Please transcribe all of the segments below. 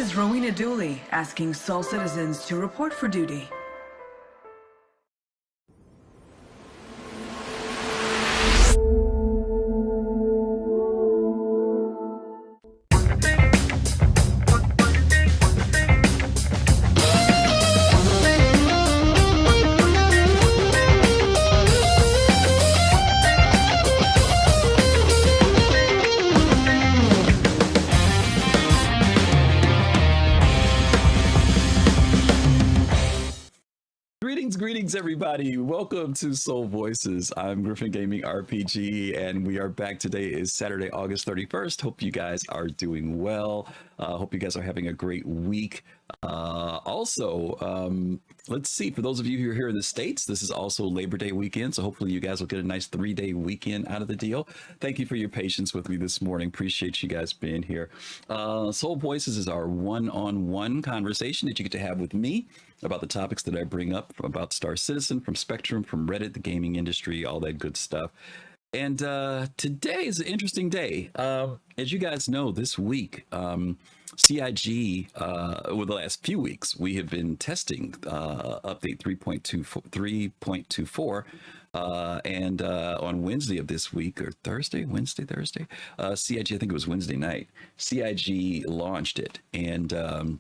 is Rowena Dooley asking Sol citizens to report for duty. Greetings, everybody. Welcome to Soul Voices. I'm GriffinGamingRPG, and we are back. Today is Saturday, August 31st. Hope you guys are doing well. Hope you guys are having a great week. Let's see, for those of you who are here in the States, this is also Labor Day weekend, so hopefully you guys will get a nice 3-day weekend out of the deal. Thank you for your patience with me this morning. Appreciate you guys being here. Soul Voices is our one-on-one conversation that you get to have with me about the topics that I bring up about Star Citizen, from Spectrum, from Reddit, the gaming industry, all that good stuff. And today is an interesting day. As you guys know, this week, CIG, over the last few weeks, we have been testing update 3.24, and on Wednesday of this week, or Thursday, CIG, I think it was Wednesday night, CIG launched it, and well,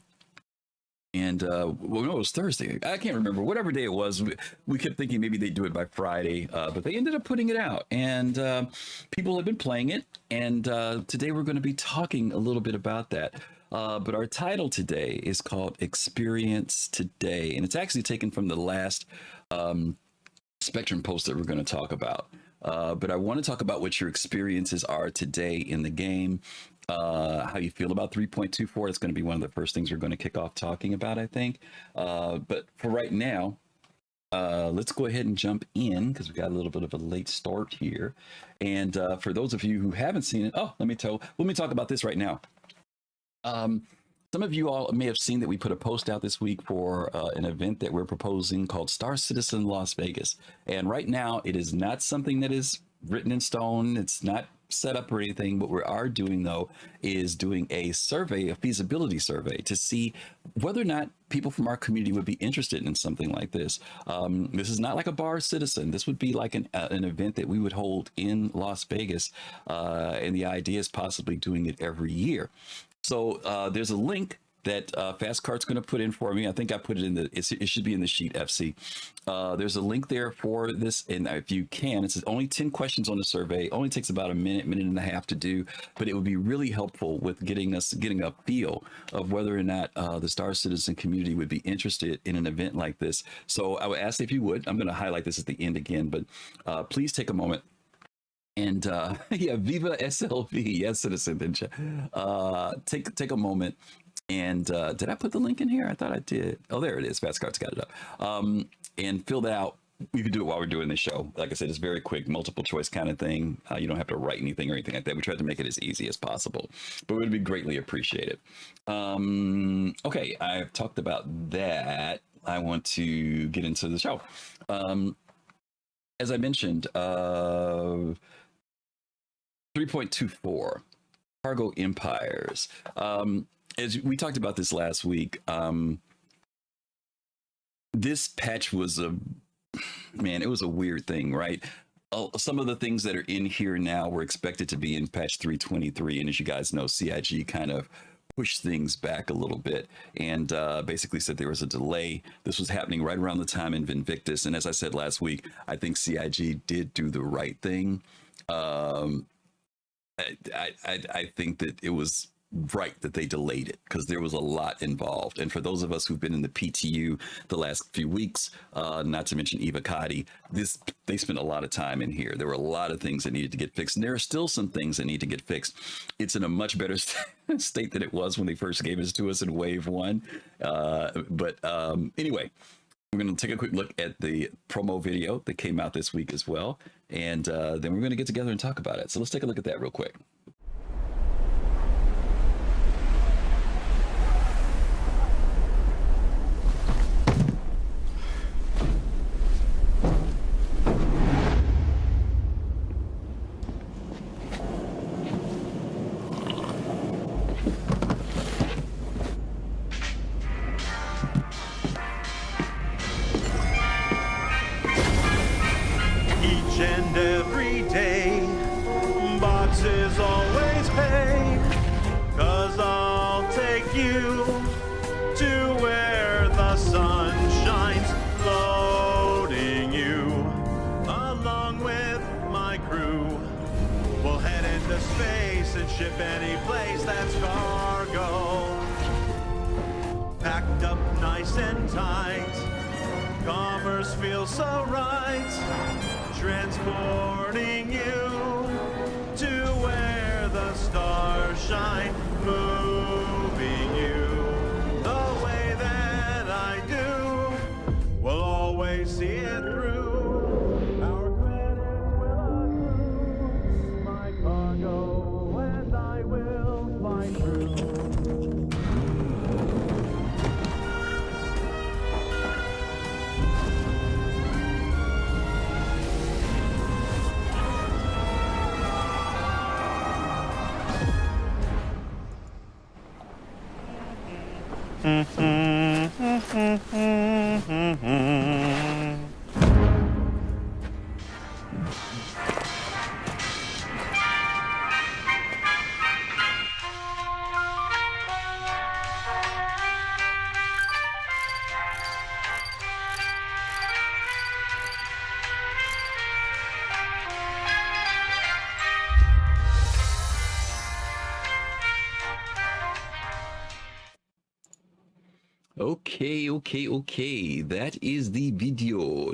no, it was Thursday. I can't remember. Whatever day it was, we kept thinking maybe they'd do it by Friday, but they ended up putting it out, and people have been playing it, and today we're going to be talking a little bit about that. But our title today is called Experience Today, and it's actually taken from the last Spectrum post that we're going to talk about. But I want to talk about what your experiences are today in the game, how you feel about 3.24. It's going to be one of the first things we're going to kick off talking about, I think. But for right now, let's go ahead and jump in because we got a little bit of a late start here. And for those of you who haven't seen it, let me talk about this right now. Some of you all may have seen that we put a post out this week for an event that we're proposing called Star Citizen Las Vegas. And right now, it is not something that is written in stone. It's not set up or anything. What we are doing, though, is doing a survey, a feasibility survey, to see whether or not people from our community would be interested in something like this. This is not like a bar citizen. This would be like an event that we would hold in Las Vegas. And the idea is possibly doing it every year. So there's a link that Fastcart's going to put in for me. I think I put it in it should be in the sheet, FC. There's a link there for this, and if you can, it's only 10 questions on the survey. It only takes about a minute and a half to do, but it would be really helpful with getting a feel of whether or not the Star Citizen community would be interested in an event like this. So I would ask if you would. I'm going to highlight this at the end again, but please take a moment. And yeah, Viva SLV, yes, citizen. Take a moment. And did I put the link in here? I thought I did. Oh, there it is. Fastcart's got it up. And fill that out. You can do it while we're doing the show. Like I said, it's very quick, multiple choice kind of thing. You don't have to write anything or anything like that. We tried to make it as easy as possible, but it would be greatly appreciated. Okay, I've talked about that. I want to get into the show. As I mentioned, 3.24, Cargo Empires. As we talked about this last week, this patch was it was a weird thing, right? Some of the things that are in here now were expected to be in patch 323. And as you guys know, CIG kind of pushed things back a little bit and basically said there was a delay. This was happening right around the time in Invictus. And as I said last week, I think CIG did do the right thing. I think that it was right that they delayed it because there was a lot involved. And for those of us who've been in the PTU the last few weeks, not to mention Eva Cotty, they spent a lot of time in here. There were a lot of things that needed to get fixed. And there are still some things that need to get fixed. It's in a much better state than it was when they first gave it to us in Wave 1. But anyway, we're going to take a quick look at the promo video that came out this week as well. And then we're going to get together and talk about it. So let's take a look at that real quick. place and ship any place that's cargo. Packed up nice and tight. Commerce feels so right. Transporting you to where the stars shine. Moving you the way that I do. We'll always see it through. Our credits will accrue. My cargo and I will fly through. Okay. That is the video.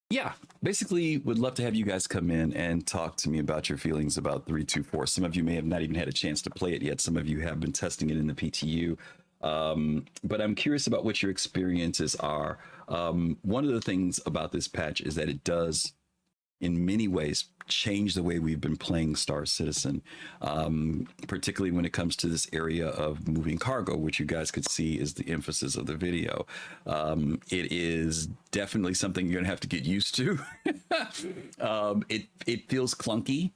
Yeah, basically would love to have you guys come in and talk to me about your feelings about 324. Some of you may have not even had a chance to play it yet. Some of you have been testing it in the PTU. But I'm curious about what your experiences are. One of the things about this patch is that it does, in many ways, change the way we've been playing Star Citizen, particularly when it comes to this area of moving cargo, which you guys could see is the emphasis of the video. It is definitely something you're gonna have to get used to. It feels clunky,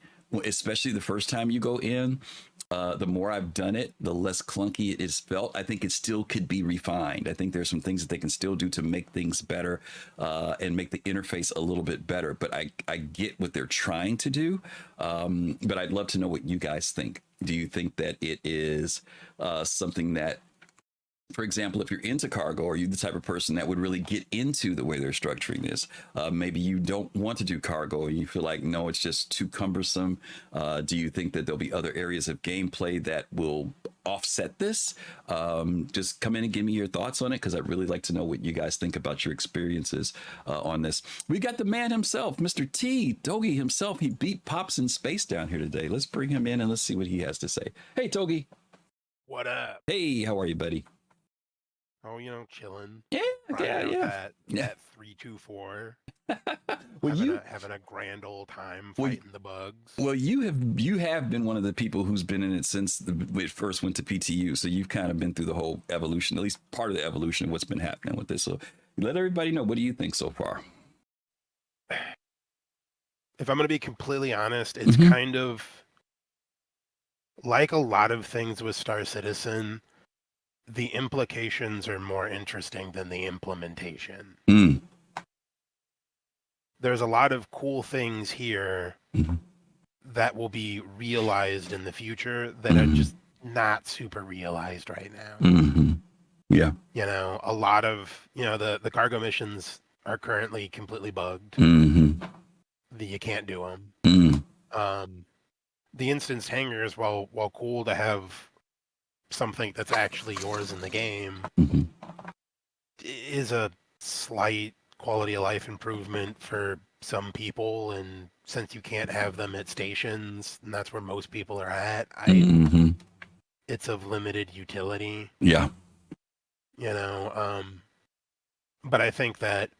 especially the first time you go in. The more I've done it, the less clunky it is felt. I think it still could be refined. I think there's some things that they can still do to make things better and make the interface a little bit better. But I get what they're trying to do. But I'd love to know what you guys think. Do you think that it is something that, for example, if you're into cargo, are you the type of person that would really get into the way they're structuring this? Maybe you don't want to do cargo and you feel like, no, it's just too cumbersome. Do you think that there'll be other areas of gameplay that will offset this? Just come in and give me your thoughts on it, because I'd really like to know what you guys think about your experiences on this. We got the man himself, Mr. T, Togi himself. He beat Pops in space down here today. Let's bring him in and let's see what he has to say. Hey, Togi. What up? Hey, how are you, buddy? Oh, chilling. Yeah. That 324. Well, having a grand old time fighting the bugs. Well, you have been one of the people who's been in it since it first went to PTU, so you've kind of been through the whole evolution, at least part of the evolution of what's been happening with this. So let everybody know, what do you think so far? If I'm going to be completely honest, it's kind of like a lot of things with Star Citizen. The implications are more interesting than the implementation. There's a lot of cool things here that will be realized in the future that are just not super realized right now. Yeah. A lot of, the cargo missions are currently completely bugged. You can't do them. The instance hangars, while cool to have something that's actually yours in the game, is a slight quality of life improvement for some people, and since you can't have them at stations, and that's where most people are at, it's of limited utility. Yeah. But I think that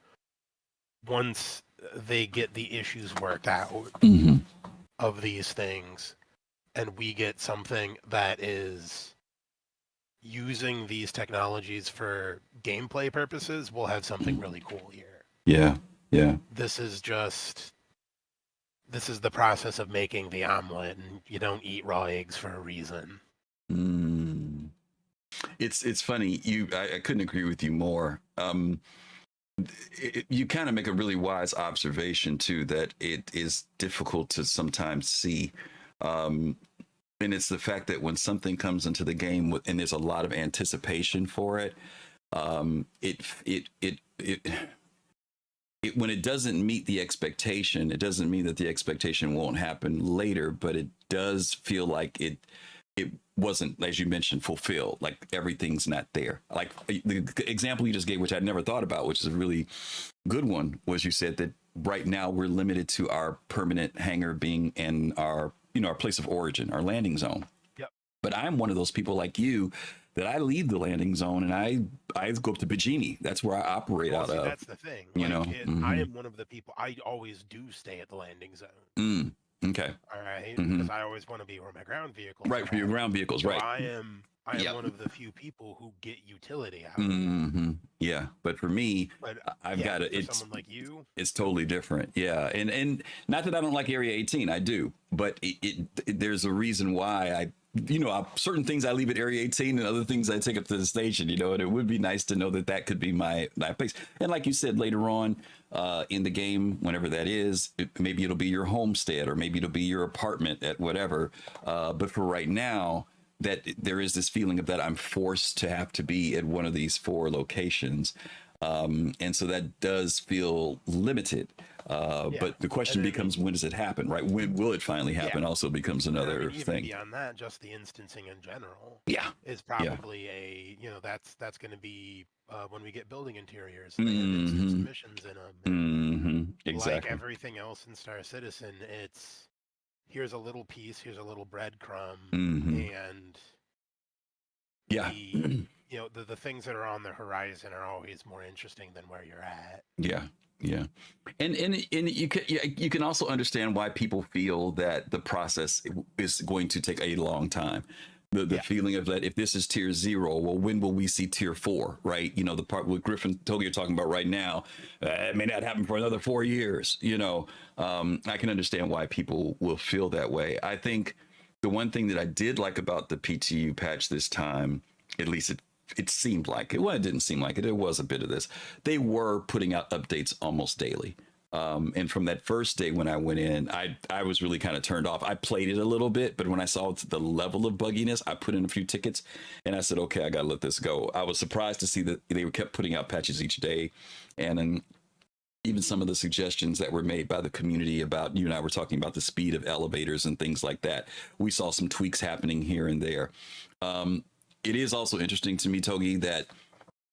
once they get the issues worked out of these things, and we get something that is using these technologies for gameplay purposes, we'll have something really cool here. Yeah. This is the process of making the omelet, and you don't eat raw eggs for a reason. It's funny. I couldn't agree with you more. You kind of make a really wise observation too, that it is difficult to sometimes see. And it's the fact that when something comes into the game and there's a lot of anticipation for it, when it doesn't meet the expectation, it doesn't mean that the expectation won't happen later, but it does feel like it wasn't, as you mentioned, fulfilled. Like everything's not there. Like the example you just gave, which I'd never thought about, which is a really good one, was you said that right now we're limited to our permanent hangar being in our, our place of origin, our landing zone. Yep. But I'm one of those people like you that I leave the landing zone and I go up to Bajini. That's where I operate out of. That's the thing. You know, I am one of the people. I always do stay at the landing zone. Okay. All right, because I always want to be where my ground vehicles. Right, for your ground vehicles, so right? I am one of the few people who get utility out. Yeah, but for me, I've got to. It's someone like you. It's totally different. Yeah, and not that I don't like Area 18, I do, but there's a reason why certain things I leave at Area 18 and other things I take up to the station, and it would be nice to know that could be my place. And like you said, later on in the game, whenever that is, maybe it'll be your homestead or maybe it'll be your apartment at whatever. But for right now, that there is this feeling of that I'm forced to have to be at one of these 4 locations. And so that does feel limited. But the question becomes, when does it happen, right? When will it finally happen? Also becomes another thing. Beyond that, just the instancing in general, is probably that's going to be when we get building interiors. They have instance missions in them. Exactly. Like everything else in Star Citizen, it's here's a little piece, here's a little breadcrumb, and the things that are on the horizon are always more interesting than where you're at. Yeah, and you can also understand why people feel that the process is going to take a long time. The feeling of that, if this is tier 0, well, when will we see tier 4, right? The part with Griffin Togi you're talking about right now, it may not happen for another 4 years. I can understand why people will feel that way. I think the one thing that I did like about the PTU patch this time, at least it seemed like it. Well, it didn't seem like it. There was a bit of this. They were putting out updates almost daily. And from that first day when I went in, I was really kind of turned off. I played it a little bit, but when I saw the level of bugginess, I put in a few tickets and I said, okay, I got to let this go. I was surprised to see that they kept putting out patches each day. And then even some of the suggestions that were made by the community about, you and I were talking about the speed of elevators and things like that. We saw some tweaks happening here and there. It is also interesting to me, Togi, that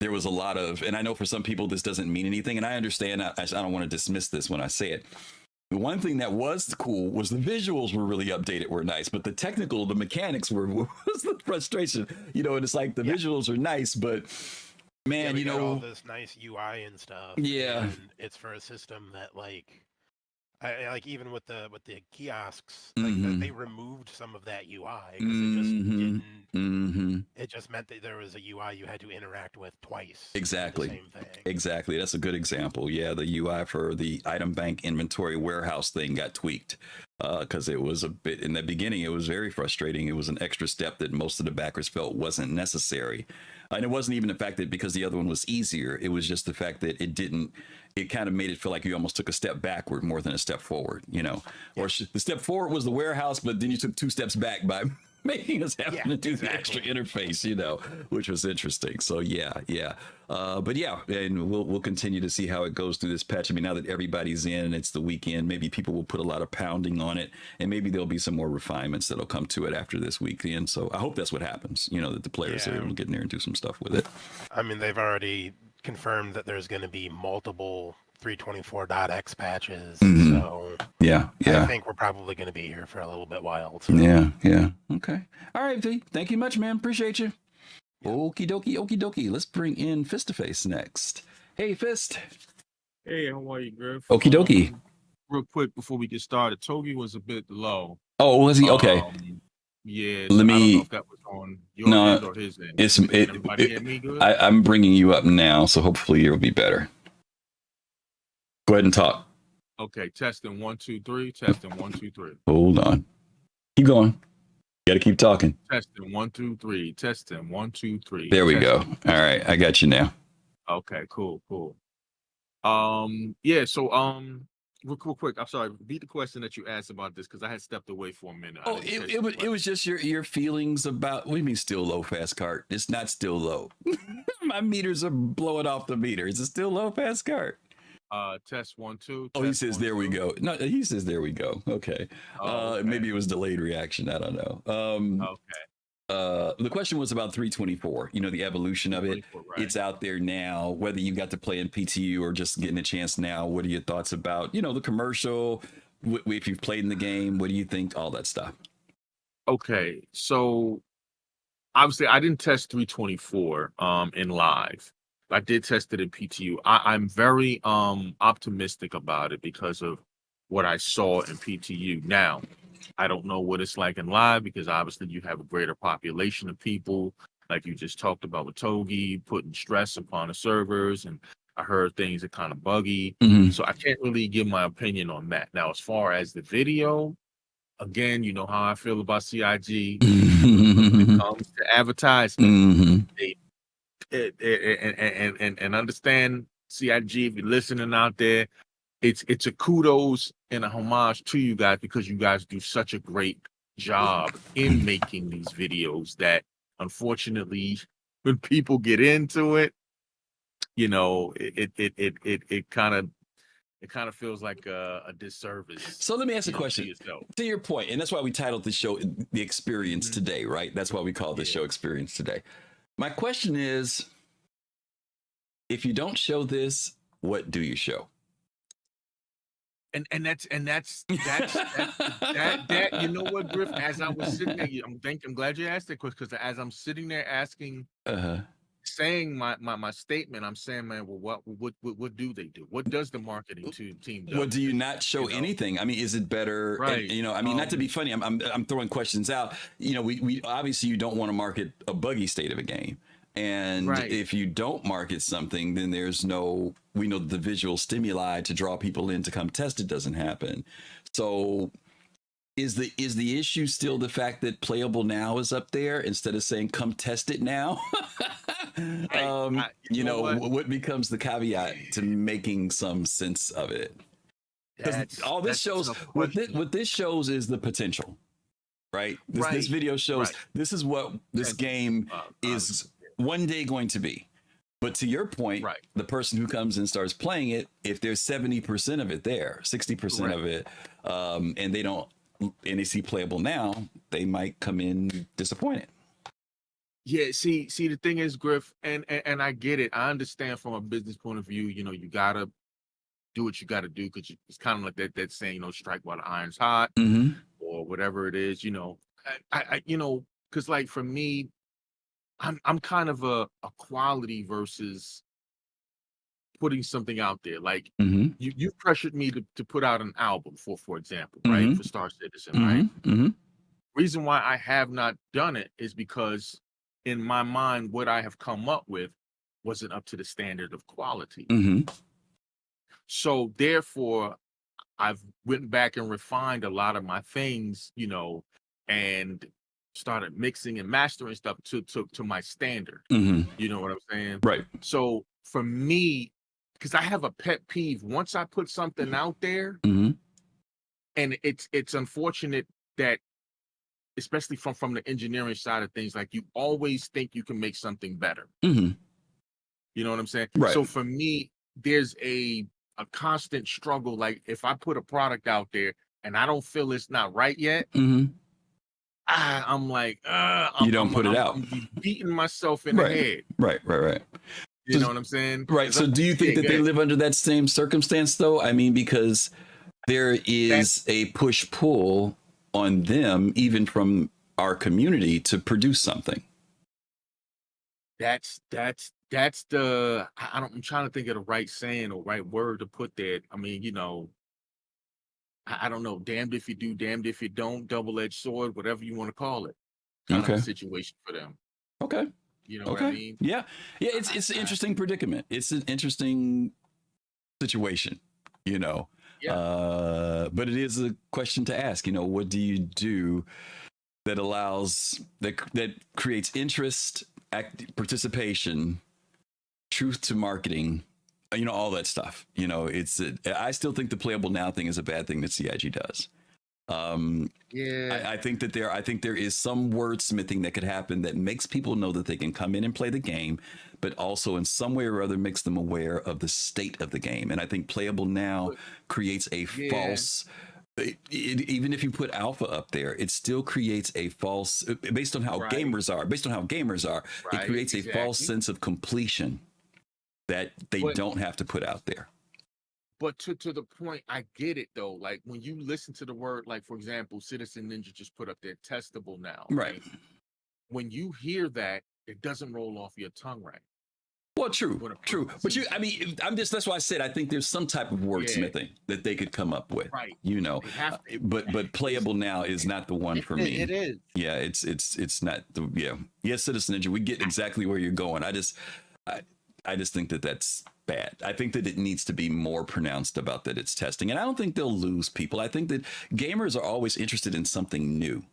there was a lot of, and I know for some people this doesn't mean anything, and I understand, I don't want to dismiss this when I say it. The one thing that was cool was the visuals were really updated, were nice, but the mechanics was the frustration, and it's like the visuals are nice, but man, all this nice UI and stuff. Yeah. And it's for a system that like even with the kiosks, like they removed some of that UI because it just didn't. It just meant that there was a UI you had to interact with twice. Exactly. The same thing. Exactly. That's a good example. Yeah, the UI for the item bank inventory warehouse thing got tweaked because it was a bit in the beginning. It was very frustrating. It was an extra step that most of the backers felt wasn't necessary. And it wasn't even the fact that because the other one was easier. It was just the fact that it kind of made it feel like you almost took a step backward more than a step forward, or the step forward was the warehouse, but then you took 2 steps back by making us have to do the extra interface, which was interesting. So but and we'll continue to see how it goes through this patch. I mean, now that everybody's in and it's the weekend, maybe people will put a lot of pounding on it, and maybe there'll be some more refinements that'll come to it after this weekend. So I hope that's what happens, that the players are able to get in there and do some stuff with it. I mean, they've already confirmed that there's going to be multiple 324.x patches. So I think we're probably going to be here for a little bit while. So. Yeah. Okay. All right, V. Thank you much, man. Appreciate you. Okie dokie. Let's bring in Fist to Face next. Hey, Fist. Hey, how are you, Griff? Okie dokie. Real quick before we get started, Togi was a bit low. Oh, was he? Okay. Yeah. Let me. I don't know if that was on your end or his end. Everybody hear me good? I'm bringing you up now, so hopefully it'll be better. Go ahead and talk. Okay, testing 1 2 3. Testing 1 2 3. Hold on. Keep going. You got to keep talking. Testing 1 2 3. Testing 1 2 3. There we go. All right, I got you now. Okay, cool. Real quick. I'm sorry. Repeat the question that you asked about this because I had stepped away for a minute. Oh, it was just your feelings about. What do you mean still low, fast cart? It's not still low. My meters are blowing off the meter. Is it still low, fast cart? Test 1 2. Oh, he test says 1 there we 2. go. No, he says there we go. Okay. Oh, okay. Maybe it was delayed reaction. I don't know. Okay. The question was about 324, the evolution of it. 24, right. It's out there now, whether you got to play in PTU or just getting a chance now. What are your thoughts about, the commercial? If you've played in the game, what do you think? All that stuff. Okay. So obviously I didn't test 324 in live. I did test it in PTU. I'm very optimistic about it because of what I saw in PTU. Now, I don't know what it's like in live because obviously you have a greater population of people, like you just talked about with Togi, putting stress upon the servers, and I heard things are kind of buggy. Mhm. So I can't really give my opinion on that. Now, as far as the video, again, you know how I feel about CIG. When it comes to advertisement, Mhm. and understand CIG, if you're listening out there, it's a kudos and a homage to you guys because you guys do such a great job in making these videos that unfortunately when people get into it, it kind of feels like a disservice. So let me ask a to question. yourself. To your point, and that's why we titled the show The Experience Mhm. Today, right? That's why we call this Yeah. show Experience Today. My question is, if you don't show this, what do you show? And that's that you know what, Griff, as I was sitting there, I'm glad you asked that question because as I'm sitting there asking, Uh-huh. saying my statement, I'm saying, man, well, what do they do? What does the marketing team do? Well, do you not show anything? I mean, is it better? Right. I mean, not to be funny, I'm throwing questions out. We obviously you don't want to market a buggy state of a game. And Right. if you don't market something, then we know the visual stimuli to draw people in to come test it doesn't happen. So is the issue still the fact that playable now is up there instead of saying come test it now? What becomes the caveat to making some sense of it? Because all this shows, what this shows is the potential, right? This video shows this is what this game is one day going to be. But to your point, the person who comes and starts playing it, if there's 70% of it there, 60% of it, and they see playable now, they might come in disappointed. Yeah, see, the thing is, Griff, and I get it. I understand from a business point of view, you gotta do what you gotta do because it's kind of like that saying, strike while the iron's hot, Mm-hmm. or whatever it is, because like for me, I'm kind of a quality versus putting something out there. Like Mm-hmm. you pressured me to put out an album for example, Mm-hmm. right? For Star Citizen, Mm-hmm. right? Mm-hmm. Reason why I have not done it is because in my mind, what I have come up with wasn't up to the standard of quality. Mm-hmm. So therefore, I've went back and refined a lot of my things, and started mixing and mastering stuff to my standard. Mm-hmm. You know what I'm saying? Right. So for me, because I have a pet peeve, once I put something out there, Mm-hmm. and it's unfortunate that, especially from the engineering side of things, like you always think you can make something better. Mm-hmm. You know what I'm saying? Right. So for me, there's a constant struggle. Like if I put a product out there and I don't feel it's not right yet, Mm-hmm. I'm like, you don't put it out. I'm beating myself in the head. Right. You know what I'm saying? Right. So do you think that they live under that same circumstance though? I mean, because there is a push-pull on them, even from our community, to produce something. That's I'm trying to think of the right saying or right word to put there. I mean, I don't know. Damned if you do, damned if you don't. Double-edged sword, whatever you want to call it. Kind of a situation for them. Okay. You know what I mean? Yeah. It's an interesting predicament. It's an interesting situation. Yeah. But it is a question to ask. What do you do that allows that creates interest, participation, truth to marketing, all that stuff. I still think the playable now thing is a bad thing that CIG does. Yeah. I think that I think there is some wordsmithing that could happen that makes people know that they can come in and play the game, but also in some way or other makes them aware of the state of the game. And I think playable now creates a Yeah. false. Even if you put alpha up there, it still creates a false, based on how Right. gamers are. Based on how gamers are, it Right, creates a false exactly. sense of completion that they But don't have to put out there. But to the point, I get it though. Like when you listen to the word, like for example, Citizen Ninja just put up their testable now, Right. When you hear that, it doesn't roll off your tongue right. Well, true, When a true. person But sees I mean, that's why I said I think there's some type of wordsmithing that they could come up with, Right. you know. They have to. But playable now is not the one for me. It is. Yeah, it's not the Yes, Citizen Ninja, we get exactly where you're going. I just think that that's bad. I think that it needs to be more pronounced about that it's testing, and I don't think they'll lose people. I think that gamers are always interested in something new.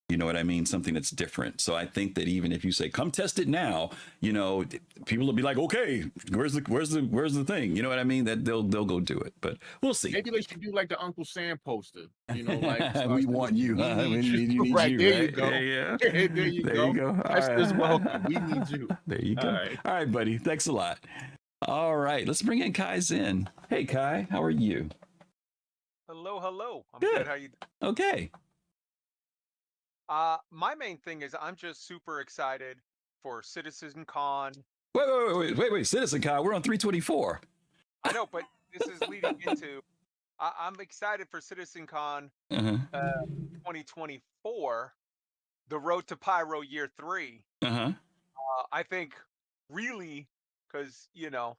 You know what I mean? Something that's different. So I think that even if you say, come test it now, you know, people will be like, okay, where's the thing? You know what I mean? That they'll go do it, but we'll see. Maybe they should do like the Uncle Sam poster, you know, like we want you. We We need need right, you, there right? you go. Yeah. There you go. That's this welcome. We need you. There you go. All right, buddy. Thanks a lot. All right, let's bring in Kai's in. Hey, Kai, how are you? Hello. I'm Good. good. How you? Okay. My main thing is I'm just super excited for Citizen Con. Wait. Citizen Kai, we're on 324. I know, but this is leading into. I'm excited for Citizen Con Uh-huh. 2024, the Road to Pyro Year 3. Uh-huh. I think really, because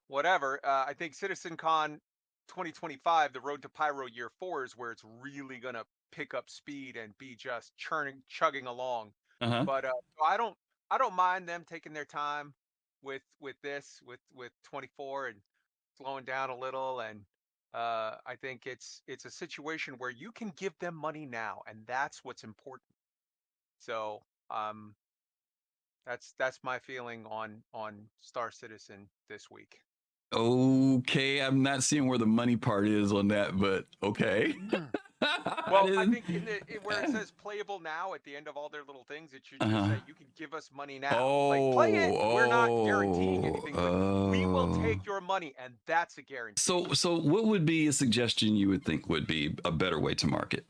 whatever. I think Citizen Con 2025, the Road to Pyro Year 4 is where it's really gonna pick up speed and be just chugging along. Uh-huh. But so I don't mind them taking their time with this with 24 and slowing down a little. And I think it's a situation where you can give them money now, and that's what's important. So that's my feeling on Star Citizen this week. Okay, I'm not seeing where the money part is on that, but okay. Well, I think where it says playable now at the end of all their little things, it should just say you can give us money now. Like play it. We're not guaranteeing anything, but we will take your money, and that's a guarantee. So what would be a suggestion you would think would be a better way to market?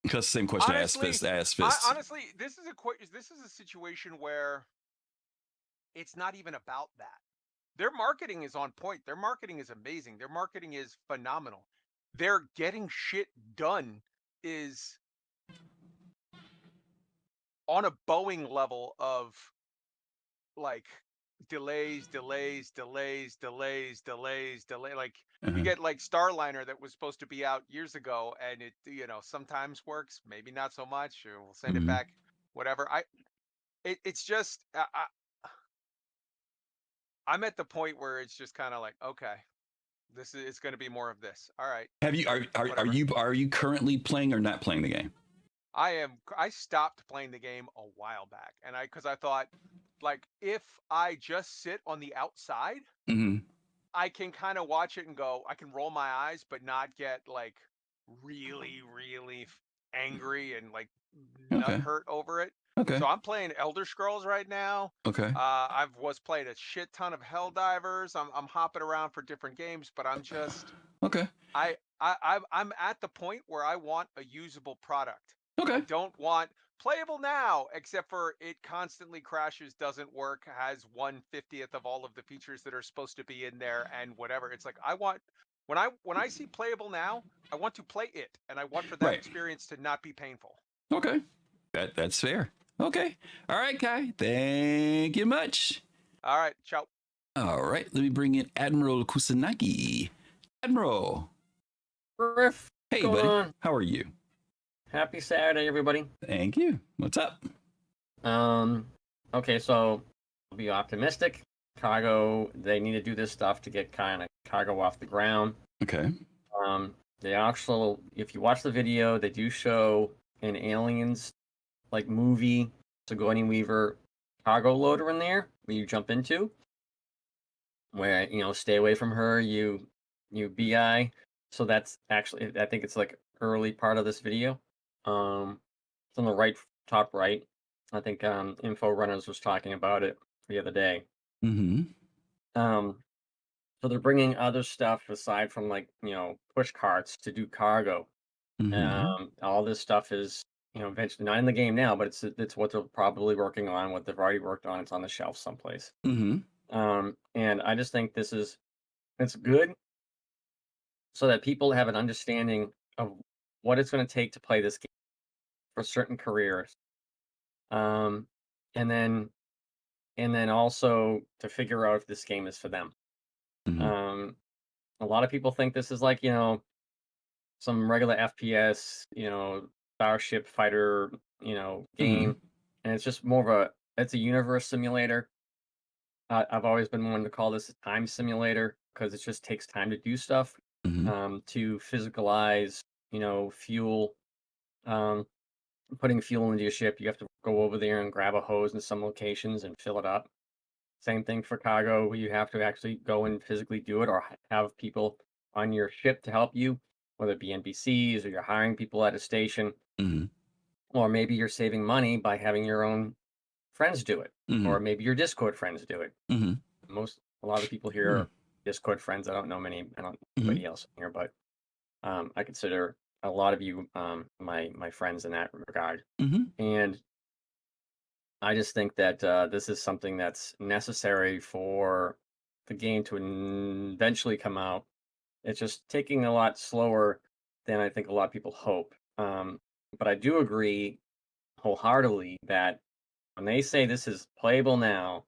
Because same question honestly, asked Fist. Honestly, this is a situation where it's not even about that. Their marketing is on point. Their marketing is amazing. Their marketing is phenomenal. Their getting shit done is on a Boeing level of like delays. Like you get like Starliner that was supposed to be out years ago, and it sometimes works, maybe not so much. Or we'll send it back, whatever. It's just I'm at the point where it's just kind of like, okay, it's going to be more of this. All right. Have you are you currently playing or not playing the game? I stopped playing the game a while back, and because I thought, like, if I just sit on the outside, I can kind of watch it and go, I can roll my eyes, but not get like really, really angry and like nut hurt over it. Okay. So I'm playing Elder Scrolls right now. Okay. I was playing a shit ton of Helldivers. I'm hopping around for different games, but I'm just okay. I'm at the point where I want a usable product. Okay. I don't want playable now, except for it constantly crashes, doesn't work, has 1/50th of all of the features that are supposed to be in there, and whatever. It's like I want when I see playable now, I want to play it, and I want for that experience to not be painful. Okay. That's fair. Okay. All right, Kai. Thank you much. All right. Ciao. All right. Let me bring in Admiral Kusanagi. Admiral. Griff. Hey, buddy. How are you? Happy Saturday, everybody. Thank you. What's up? Okay, so I'll be optimistic. Cargo, they need to do this stuff to get kind of cargo off the ground. Okay. They also, if you watch the video, they do show an Aliens like movie Sigourney Weaver cargo loader in there where you jump into, where stay away from her, you BI. So that's actually, I think it's like early part of this video. It's on the right, top right. I think Info Runners was talking about it the other day. Mm-hmm. So they're bringing other stuff aside from like, push carts to do cargo. Mm-hmm. All this stuff is, eventually not in the game now, but it's what they're probably working on, what they've already worked on. It's on the shelf someplace. Mm-hmm. And I just think it's good so that people have an understanding of what it's going to take to play this game for certain careers. Um, and then also to figure out if this game is for them. Mm-hmm. A lot of people think this is like, some regular FPS, Starship Fighter, game, and it's just more of it's a universe simulator. I've always been wanting to call this a time simulator because it just takes time to do stuff, Mm-hmm. to physicalize, fuel, um, putting fuel into your ship. You have to go over there and grab a hose in some locations and fill it up. Same thing for cargo. You have to actually go and physically do it or have people on your ship to help you, whether it be NPCs or you're hiring people at a station, Mm-hmm. or maybe you're saving money by having your own friends do it, Mm-hmm. or maybe your Discord friends do it. Mm-hmm. A lot of the people here are Discord friends. I don't know anybody else in here, but I consider a lot of you my friends in that regard. Mm-hmm. And I just think that this is something that's necessary for the game to eventually come out. It's just taking a lot slower than I think a lot of people hope. But I do agree wholeheartedly that when they say this is playable now,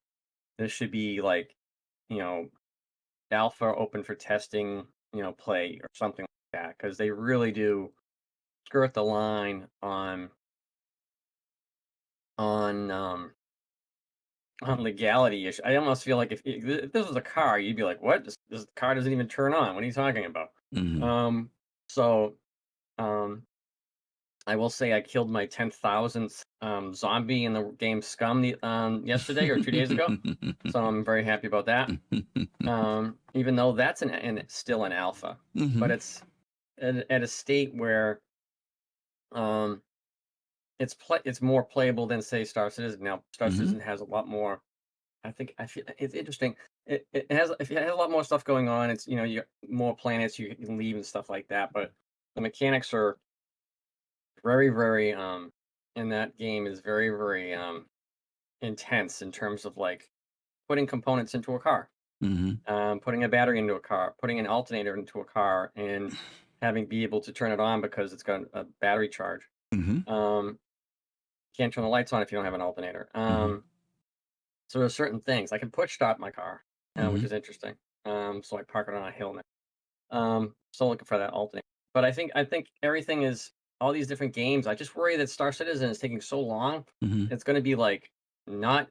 this should be like, you know, alpha open for testing, play or something like that, because they really do skirt the line on on legality issue. I almost feel like if this was a car, you'd be like, "What? This car doesn't even turn on. What are you talking about?" Mm-hmm. So, um, I will say I killed my 10,000th zombie in the game Scum yesterday or 2 days ago. So I'm very happy about that. Even though that's it's still an alpha, Mm-hmm. but it's at a state where um, it's more playable than say Star Citizen. Now Star Citizen has a lot more. I feel it's interesting. It has a lot more stuff going on. It's you got more planets you can leave and stuff like that. But the mechanics are very in that game is very intense in terms of like putting components into a car, Mm-hmm. putting a battery into a car, putting an alternator into a car, and having be able to turn it on because it's got a battery charge. Mm-hmm. Can't turn the lights on if you don't have an alternator. So there's certain things I can push start my car, which is interesting. So I park it on a hill now. Still looking for that alternator. But I think everything is all these different games. I just worry that Star Citizen is taking so long. Mm-hmm. It's going to be like not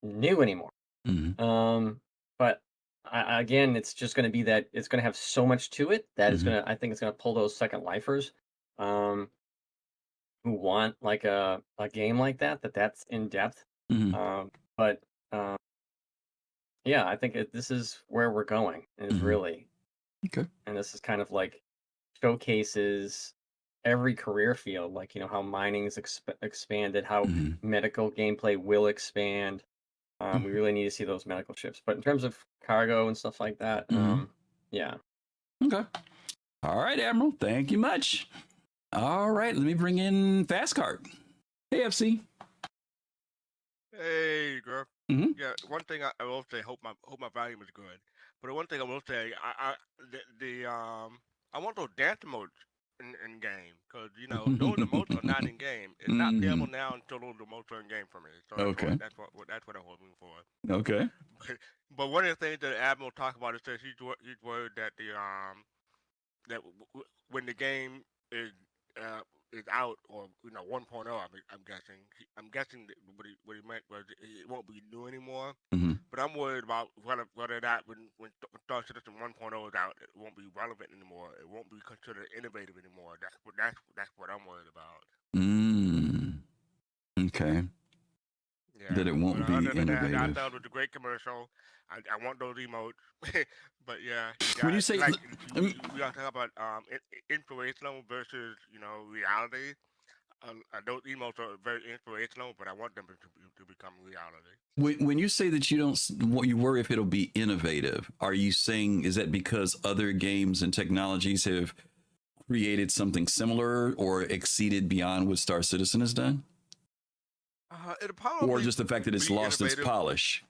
new anymore. Mm-hmm. But again, it's just going to be that it's going to have so much to it that it's going to. I think it's going to pull those second lifers, um, who want like a game like that's in depth. Mm-hmm. But yeah, I think this is where we're going. Is really, Okay. and this is kind of like showcases every career field, like how mining's expanded, how medical gameplay will expand. We really need to see those medical ships. But in terms of cargo and stuff like that, yeah. Okay. All right, Admiral. Thank you much. All right, let me bring in Fastcart. Hey, FC. Hey, girl. Mm-hmm. Yeah, one thing I will say, hope my volume is good. But the one thing I will say, I want those dance modes in game because those emotes are not in game. It's not playable now until those emotes are in game for me. So Okay. That's what I'm hoping for. Okay. But one of the things that Admiral talked about is that he's worried that when the game uh, is out or 1.0, I'm guessing. I'm guessing that what he meant was it won't be new anymore. Mm-hmm. But I'm worried about whether that when Star Citizen 1.0 is out, it won't be relevant anymore. It won't be considered innovative anymore. That's what I'm worried about. Okay. Yeah. That it won't But be other than that, I innovative. thought it was a great commercial. I want those emotes. But yeah, you When you got say, like I mean, we are talking about inspirational versus reality. Those emotes are very inspirational, but I want them to become reality. when you say that you don't, what you worry if it'll be innovative, are you saying is that because other games and technologies have created something similar or exceeded beyond what Star Citizen has done, It'll or probably just the fact that it's be lost its innovative. polish?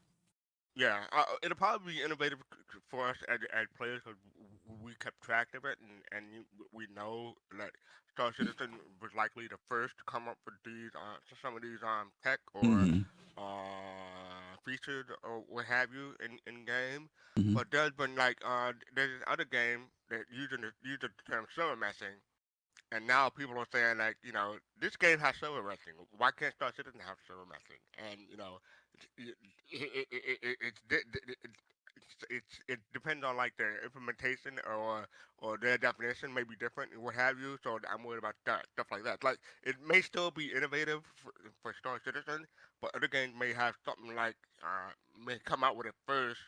Yeah, it'll probably be innovative for us as players because we kept track of it, and we know that Star Citizen was likely the first to come up with these some of these tech or Mm-hmm. features or what have you in game. Mm-hmm. But there's been like there's this other game that use the term server meshing, and now people are saying like, this game has server meshing. Why can't Star Citizen have server meshing? And it, it depends on like their implementation or their definition may be different and what have you. So I'm worried about that stuff like that. Like it may still be innovative for Star Citizen, but other games may have something like may come out with it first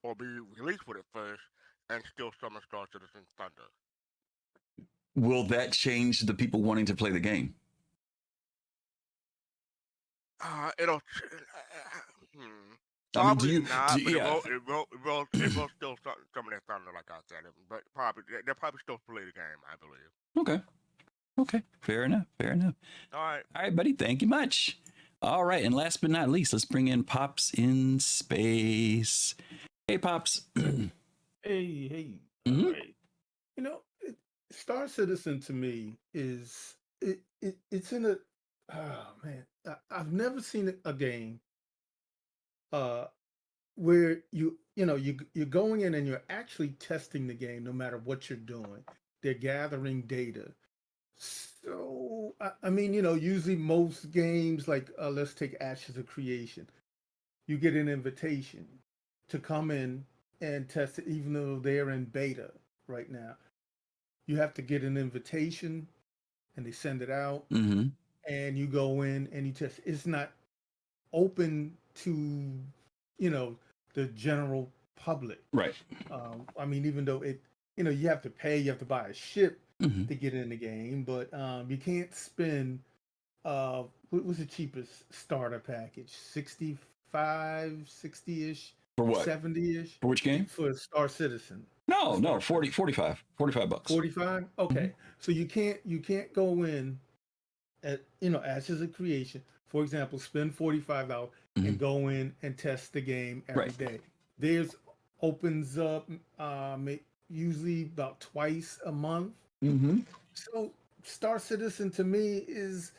or be released with it first and still summon Star Citizen Thunder. Will that change the people wanting to play the game? It'll. I mean, Probably not, but yeah. it will still some of their thunder, like I said. But probably they'll probably still play the game, I believe. Okay. Fair enough. All right. All right, buddy. Thank you much. All right. And last but not least, let's bring in Pops in Space. Hey, Pops. Hey. Mhm. All right. Star Citizen to me is it's in a oh man. I've never seen a game where you're going in and you're actually testing the game no matter what you're doing. They're gathering data. So I mean, usually most games like let's take Ashes of Creation. You get an invitation to come in and test it, even though they're in beta right now. You have to get an invitation and they send it out Mm-hmm. and you go in and you test. It's not open to, the general public. Right. I mean, even though you have to pay, you have to buy a ship Mm-hmm. to get in the game, but you can't spend, what was the cheapest starter package? 65, 60-ish? For what? 70-ish? For which game? For Star Citizen. No, 45 bucks. 45? Okay. So you can't go in at Ashes of Creation, for example, spend $45 and go in and test the game every day. There's opens up usually about twice a month. So Star Citizen to me is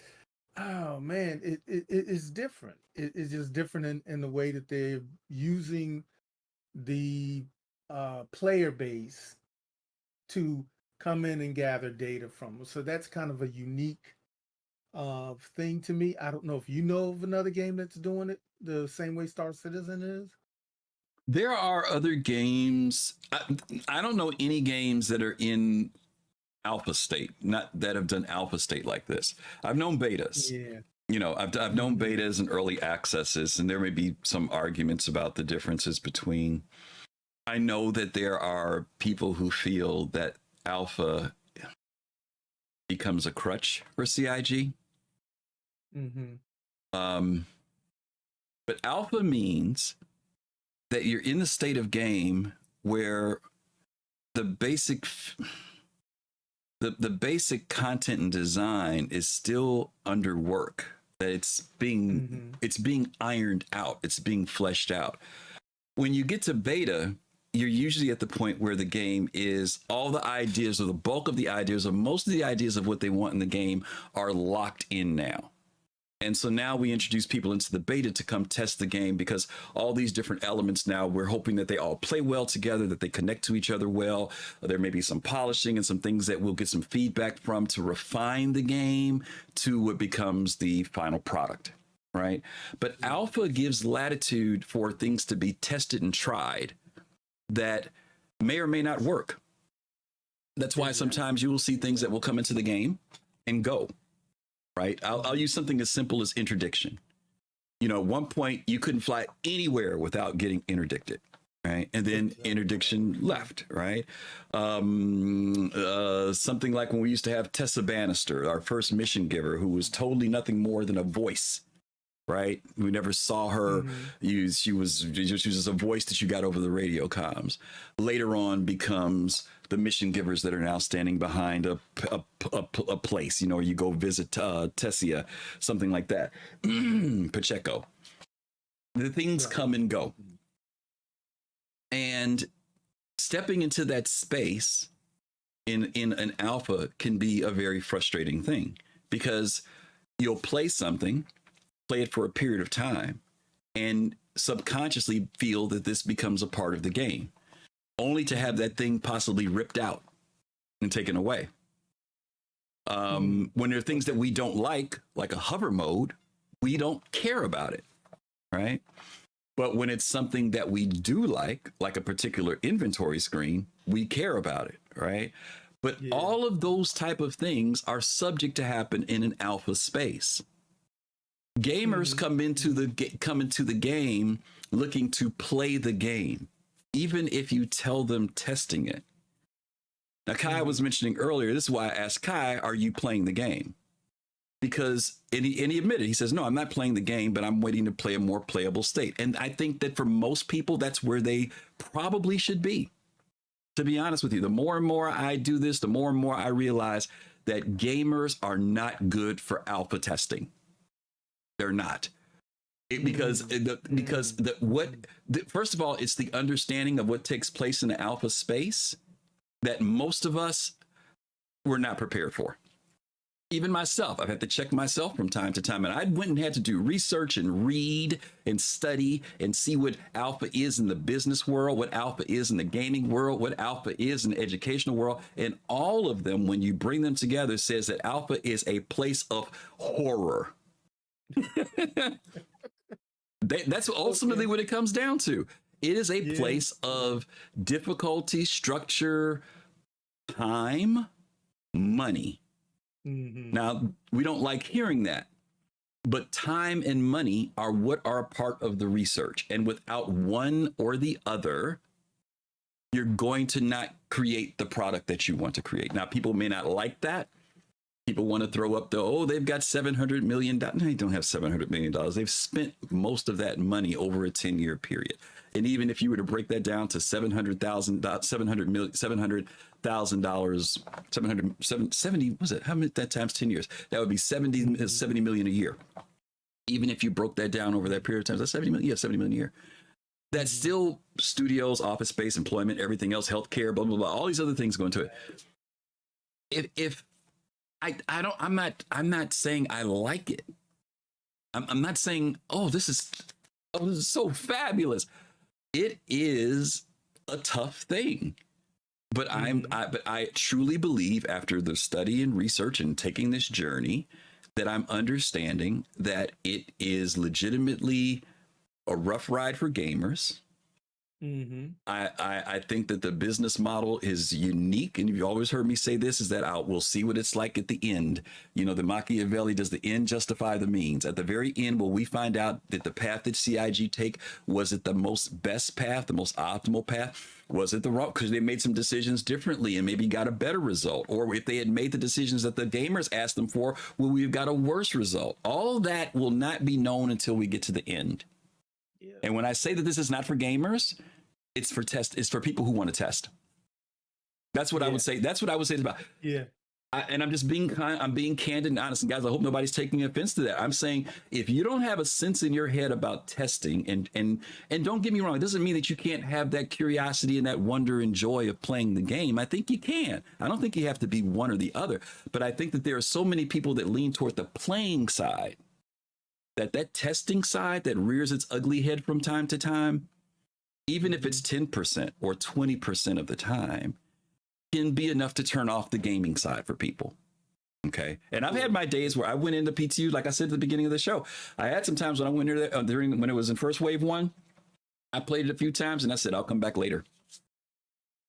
it is different. It's just different in the way that they're using the player base to come in and gather data from. So that's kind of a unique thing to me. I don't know if you know of another game that's doing it the same way Star Citizen is. There are other games. I don't know any games that are in alpha state, not that have done alpha state like this. I've known betas. Yeah. I've known betas and early accesses, and there may be some arguments about the differences between. I know that there are people who feel that alpha becomes a crutch for CIG. But alpha means that you're in the state of game where the basic content and design is still under work, that it's being ironed out, it's being fleshed out. When you get to beta, you're usually at the point where the game is all the ideas or the bulk of the ideas or most of the ideas of what they want in the game are locked in now. And so now we introduce people into the beta to come test the game because all these different elements now, we're hoping that they all play well together, that they connect to each other well. There may be some polishing and some things that we'll get some feedback from to refine the game to what becomes the final product, right? But alpha gives latitude for things to be tested and tried that may or may not work. That's why sometimes you will see things that will come into the game and go. Right. I'll use something as simple as interdiction. You know, at one point you couldn't fly anywhere without getting interdicted. Right. And then interdiction left. Right. Something like when we used to have Tessa Bannister, our first mission giver, who was totally nothing more than a voice. Right. We never saw her use. She was just a voice that you got over the radio comms. Later on becomes the mission givers that are now standing behind a place, you know, you go visit Tessia, something like that. Pacheco. The things come and go. And stepping into that space in an alpha can be a very frustrating thing, because you'll play something, play it for a period of time, and subconsciously feel that this becomes a part of the game, only to have that thing possibly ripped out and taken away. When there are things that we don't like a hover mode, we don't care about it, right? But when it's something that we do like a particular inventory screen, we care about it, right? But all of those type of things are subject to happen in an alpha space. Gamers come into the game looking to play the game, even if you tell them testing it. Now, Kai was mentioning earlier, this is why I asked Kai, are you playing the game? Because, and he admitted, he says, no, I'm not playing the game, but I'm waiting to play a more playable state. And I think that for most people, that's where they probably should be. To be honest with you, the more and more I do this, the more and more I realize that gamers are not good for alpha testing. They're not. First of all, it's the understanding of what takes place in the alpha space that most of us were not prepared for. Even myself, I've had to check myself from time to time, and I went and had to do research and read and study and see what alpha is in the business world, what alpha is in the gaming world, what alpha is in the educational world. And all of them, when you bring them together, says that alpha is a place of horror. That's ultimately what it comes down to. It is a place of difficulty, structure, time, money. Now, we don't like hearing that, but time and money are what are a part of the research. And without one or the other, you're going to not create the product that you want to create. Now, people may not like that. People want to throw up they've got $700 million. No, they don't have $700 million. They've spent most of that money over a 10-year period. And even if you were to break that down to $770, was it? How many that times 10 years? That would be 70 million a year. Even if you broke that down over that period of time, that's 70 million. Yeah, 70 million a year. That's still studios, office space, employment, everything else, healthcare, blah, blah, blah. All these other things go into it. I'm not saying I like it. I'm not saying, this is so fabulous. It is a tough thing, but I truly believe, after the study and research and taking this journey, that I'm understanding that it is legitimately a rough ride for gamers. I think that the business model is unique, and you've always heard me say this, is that we'll see what it's like at the end. You know, the Machiavelli, does the end justify the means? At the very end, will we find out that the path that CIG take, was it the most best path, the most optimal path? Was it the wrong? Because they made some decisions differently and maybe got a better result. Or if they had made the decisions that the gamers asked them for, will we have got a worse result? All that will not be known until we get to the end. And when I say that this is not for gamers, it's for people who want to test. That's what I would say. That's what I would say about. Yeah. And I'm just being candid and honest. And guys, I hope nobody's taking offense to that. I'm saying, if you don't have a sense in your head about testing, and don't get me wrong, it doesn't mean that you can't have that curiosity and that wonder and joy of playing the game. I think you can. I don't think you have to be one or the other. But I think that there are so many people that lean toward the playing side, that testing side that rears its ugly head from time to time, even if it's 10% or 20% of the time, can be enough to turn off the gaming side for people. Okay. And I've had my days where I went into PTU, like I said at the beginning of the show. I had some times when I went in there when it was in first wave 1, I played it a few times and I said, I'll come back later.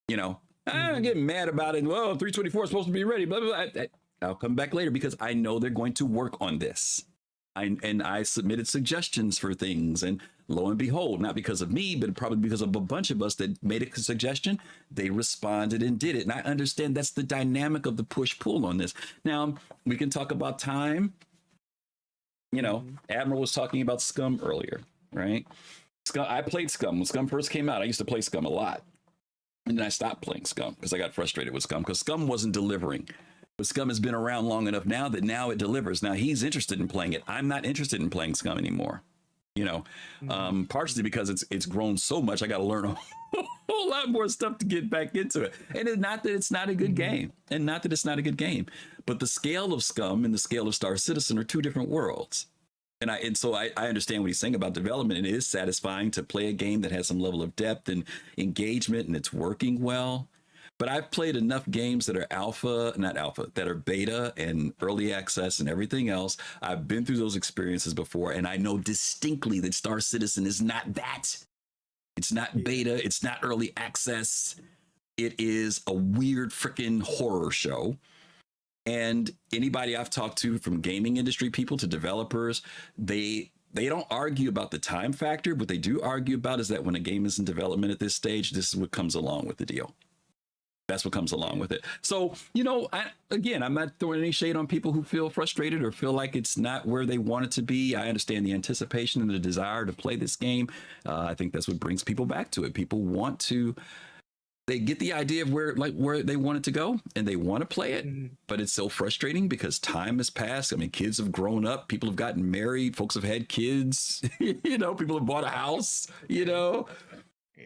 You know, I'm getting mad about it. Well, 324 is supposed to be ready, blah, blah, blah. I'll come back later because I know they're going to work on this. I submitted suggestions for things, and lo and behold, not because of me, but probably because of a bunch of us that made a suggestion, they responded and did it. And I understand that's the dynamic of the push-pull on this. Now, we can talk about time. You know, Admiral was talking about Scum earlier, right? Scum, I played Scum. When Scum first came out, I used to play Scum a lot. And then I stopped playing Scum because I got frustrated with Scum because Scum wasn't delivering. But Scum has been around long enough now that now it delivers. Now he's interested in playing it. I'm not interested in playing Scum anymore. You know, partially because it's grown so much. I got to learn a whole lot more stuff to get back into it. And it's not that it's not a good game, and not that it's not a good game, but the scale of Scum and the scale of Star Citizen are two different worlds. And so I understand what he's saying about development, and it is satisfying to play a game that has some level of depth and engagement, and it's working well. But I've played enough games that are that are beta and early access and everything else. I've been through those experiences before, and I know distinctly that Star Citizen is not that. It's not beta. It's not early access. It is a weird freaking horror show. And anybody I've talked to, from gaming industry people to developers, they don't argue about the time factor. What they do argue about is that when a game is in development at this stage, this is what comes along with the deal. That's what comes along with it. So, you know, I'm not throwing any shade on people who feel frustrated or feel like it's not where they want it to be. I understand the anticipation and the desire to play this game. I think that's what brings people back to it. People want to, they get the idea of where they want it to go, and they want to play it, but it's so frustrating because time has passed. I mean, kids have grown up, people have gotten married, folks have had kids, you know, people have bought a house, you know.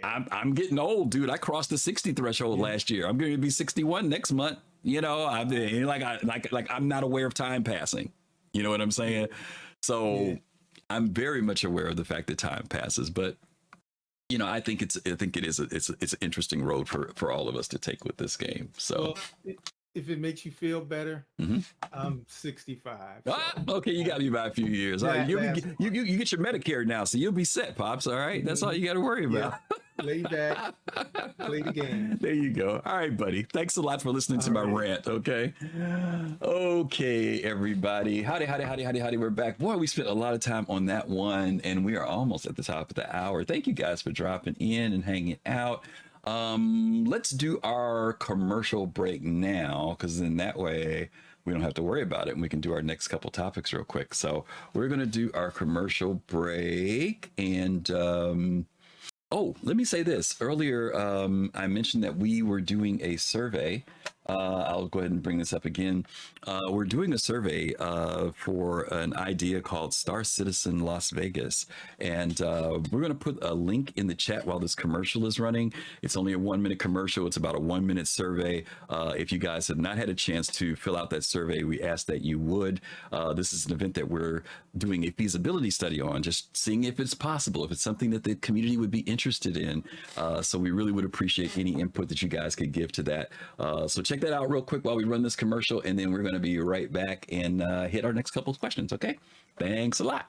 I'm getting old, dude. I crossed the 60 threshold last year. I'm going to be 61 next month. You know, I'm not aware of time passing. You know what I'm saying? So I'm very much aware of the fact that time passes, but you know, I think it's an interesting road for all of us to take with this game. So if it makes you feel better, I'm 65. So. Okay, you got me by a few years. All right, you get your Medicare now, so you'll be set, Pops. All right, that's all you got to worry about. Lay back, play the game. There you go. All right, buddy. Thanks a lot for listening to my rant. Okay, everybody. Howdy. We're back. Boy, we spent a lot of time on that one, and we are almost at the top of the hour. Thank you guys for dropping in and hanging out. Let's do our commercial break now, because then that way we don't have to worry about it, and we can do our next couple topics real quick. So we're going to do our commercial break, and let me say this. Earlier, I mentioned that we were doing a survey. I'll go ahead and bring this up again. We're doing a survey for an idea called Star Citizen Las Vegas. And we're going to put a link in the chat while this commercial is running. It's only a 1-minute commercial. It's about a 1-minute survey. If you guys have not had a chance to fill out that survey, we ask that you would. This is an event that we're doing a feasibility study on, just seeing if it's possible, if it's something that the community would be interested in. So we really would appreciate any input that you guys could give to that. So check that out real quick while we run this commercial, and then we're going to be right back and hit our next couple of questions. Okay, thanks a lot.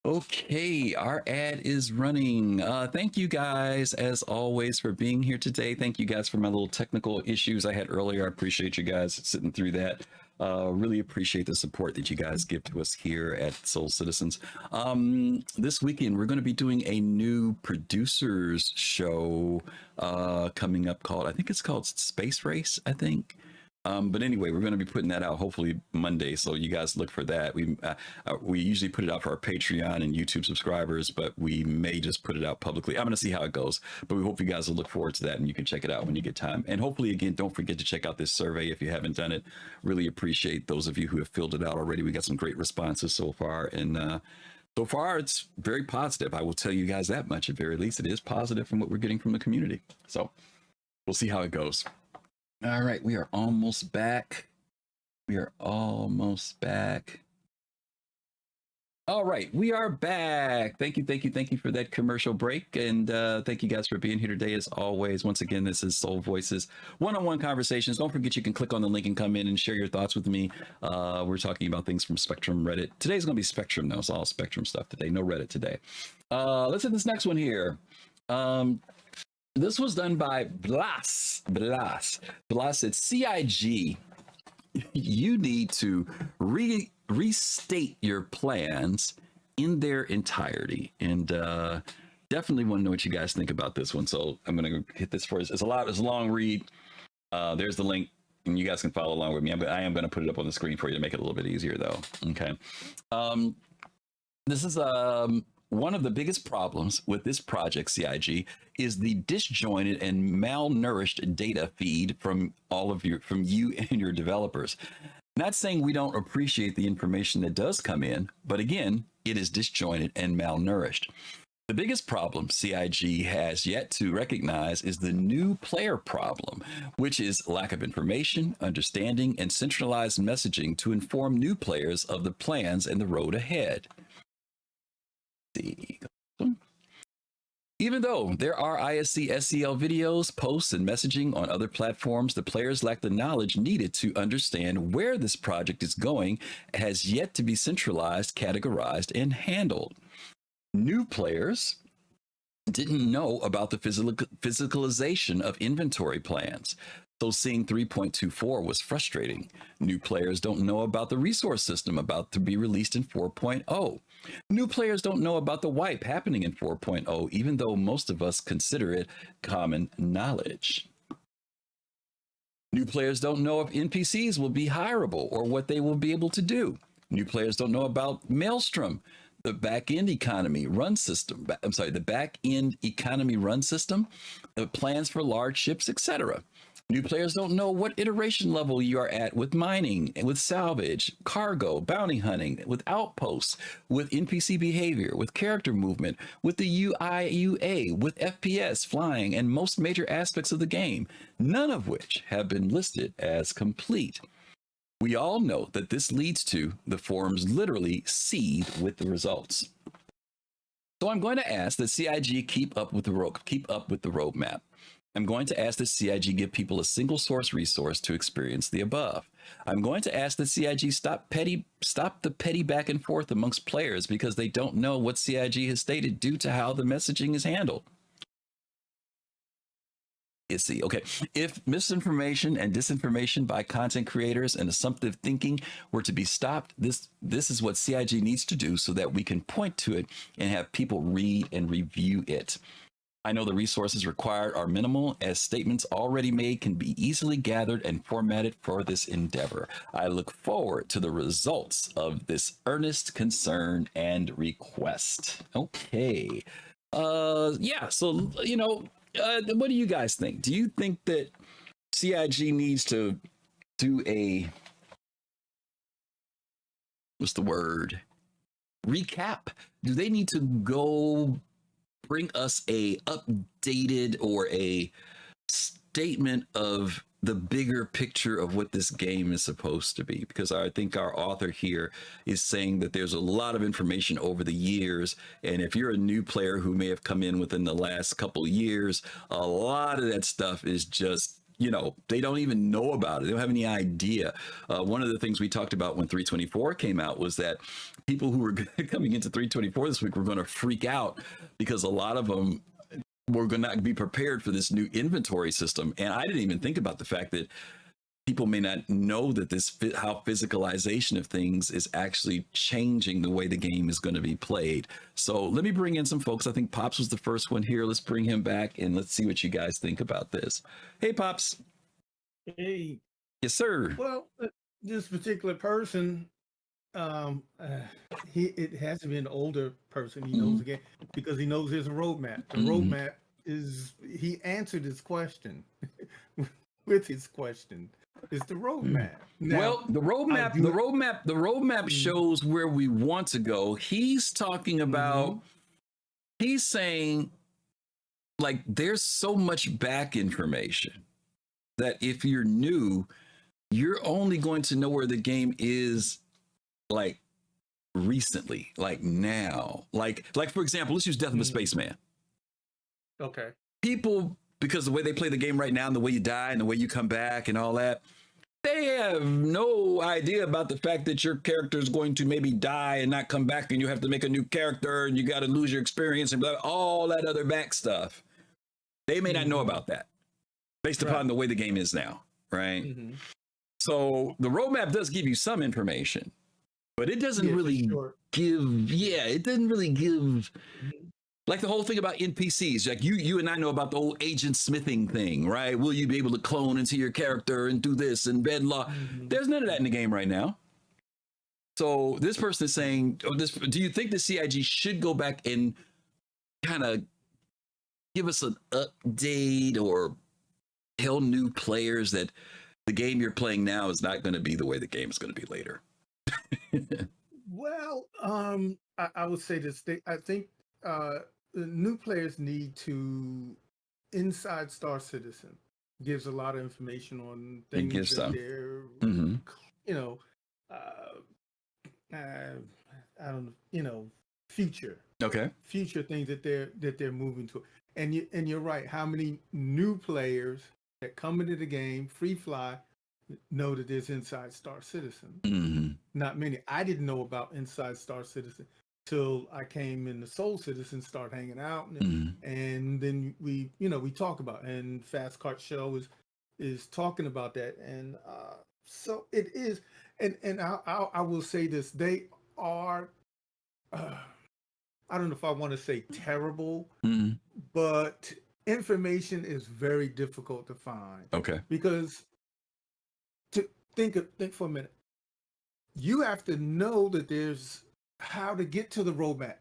Okay, our ad is running. Thank you guys, as always, for being here today. Thank you guys for my little technical issues I had earlier. I appreciate you guys sitting through that. Really appreciate the support that you guys give to us here at Soul Citizens. This weekend, we're going to be doing a new producers show coming up I think it's called Space Race, I think. But anyway, we're going to be putting that out hopefully Monday, so you guys look for that. We usually put it out for our Patreon and YouTube subscribers, but we may just put it out publicly. I'm going to see how it goes, but we hope you guys will look forward to that, and you can check it out when you get time. And hopefully, again, don't forget to check out this survey if you haven't done it. Really appreciate those of you who have filled it out already. We got some great responses so far, and so far it's very positive. I will tell you guys that much. At very least, it is positive from what we're getting from the community. So we'll see how it goes. All right, we are almost back. All right, we are back. Thank you for that commercial break, and thank you guys for being here today. As always, once again, this is Soul Voices, one-on-one conversations. Don't forget you can click on the link and come in and share your thoughts with me. We're talking about things from Spectrum, Reddit. Today's gonna be Spectrum though. It's all Spectrum stuff today. No Reddit today. Let's hit this next one here. This was done by Vlas at CIG. you need to restate your plans in their entirety. And definitely want to know what you guys think about this one. So I'm going to hit this for us. It's a long read. There's the link, and you guys can follow along with me. I am going to put it up on the screen for you to make it a little bit easier, though. Okay. This is one of the biggest problems with this project, CIG, is the disjointed and malnourished data feed from you and your developers. Not saying we don't appreciate the information that does come in, but again, it is disjointed and malnourished. The biggest problem CIG has yet to recognize is the new player problem, which is lack of information, understanding, and centralized messaging to inform new players of the plans and the road ahead. Even though there are ISC SCL videos, posts, and messaging on other platforms, the players lack the knowledge needed to understand where this project is going, has yet to be centralized, categorized, and handled. New players didn't know about the physicalization of inventory plans, so seeing 3.24 was frustrating. New players don't know about the resource system about to be released in 4.0. New players don't know about the wipe happening in 4.0, even though most of us consider it common knowledge. New players don't know if NPCs will be hireable or what they will be able to do. New players don't know about Maelstrom, the back-end economy run system. The back-end economy run system, the plans for large ships, etc. New players don't know what iteration level you are at with mining, with salvage, cargo, bounty hunting, with outposts, with NPC behavior, with character movement, with the UI, UA, with FPS, flying, and most major aspects of the game, none of which have been listed as complete. We all know that this leads to the forums literally seethe with the results. So I'm going to ask that CIG keep up with the roadmap. I'm going to ask that CIG give people a single source resource to experience the above. I'm going to ask that CIG stop the petty back and forth amongst players because they don't know what CIG has stated due to how the messaging is handled. Okay, if misinformation and disinformation by content creators and assumptive thinking were to be stopped, this is what CIG needs to do so that we can point to it and have people read and review it. I know the resources required are minimal, as statements already made can be easily gathered and formatted for this endeavor. I look forward to the results of this earnest concern and request. Okay. Yeah, so, what do you guys think? Do you think that CIG needs to do a, recap? Do they need to go bring us a updated or a statement of the bigger picture of what this game is supposed to be? Because I think our author here is saying that there's a lot of information over the years, and if you're a new player who may have come in within the last couple of years, a lot of that stuff is just, they don't even know about it. They don't have any idea. One of the things we talked about when 324 came out was that people who were coming into 324 this week were going to freak out because a lot of them were going to be prepared for this new inventory system. And I didn't even think about the fact that people may not know that how physicalization of things is actually changing the way the game is going to be played. So let me bring in some folks. I think Pops was the first one here. Let's bring him back and let's see what you guys think about this. Hey, Pops. Hey. Yes, sir. Well, this particular person, it has to be an older person. He knows the game because he knows there's a roadmap. The roadmap is, he answered his question with his question. It's the roadmap. Now, well, the roadmap shows where we want to go. He's talking about, he's saying, like, there's so much back information that if you're new, you're only going to know where the game is, like, recently, like now. Like for example, let's use Death of a Spaceman. Okay. People, because the way they play the game right now and the way you die and the way you come back and all that, they have no idea about the fact that your character is going to maybe die and not come back and you have to make a new character and you got to lose your experience and all that other back stuff. They may not know about that based upon the way the game is now, right? So the roadmap does give you some information, but it doesn't really give. Yeah, it doesn't really give. Like the whole thing about NPCs, like you and I know about the old agent smithing thing, right? Will you be able to clone into your character and do this and bed law? There's none of that in the game right now. So this person is saying, do you think the CIG should go back and kind of give us an update or tell new players that the game you're playing now is not going to be the way the game is going to be later? Well, I would say this. I think the new players need to. Inside Star Citizen gives a lot of information on things that they're, you know, I don't know, you know, future things that they're moving to. And you're right. How many new players that come into the game free fly know that there's Inside Star Citizen? Not many. I didn't know about Inside Star Citizen till I came in the Soul Citizen, start hanging out, and then we talk about it. And Fast Cart Show is talking about that, and so it is. And I will say this: they are. I don't know if I want to say terrible, but information is very difficult to find. Okay. Because to think for a minute, you have to know that there's how to get to the roadmap.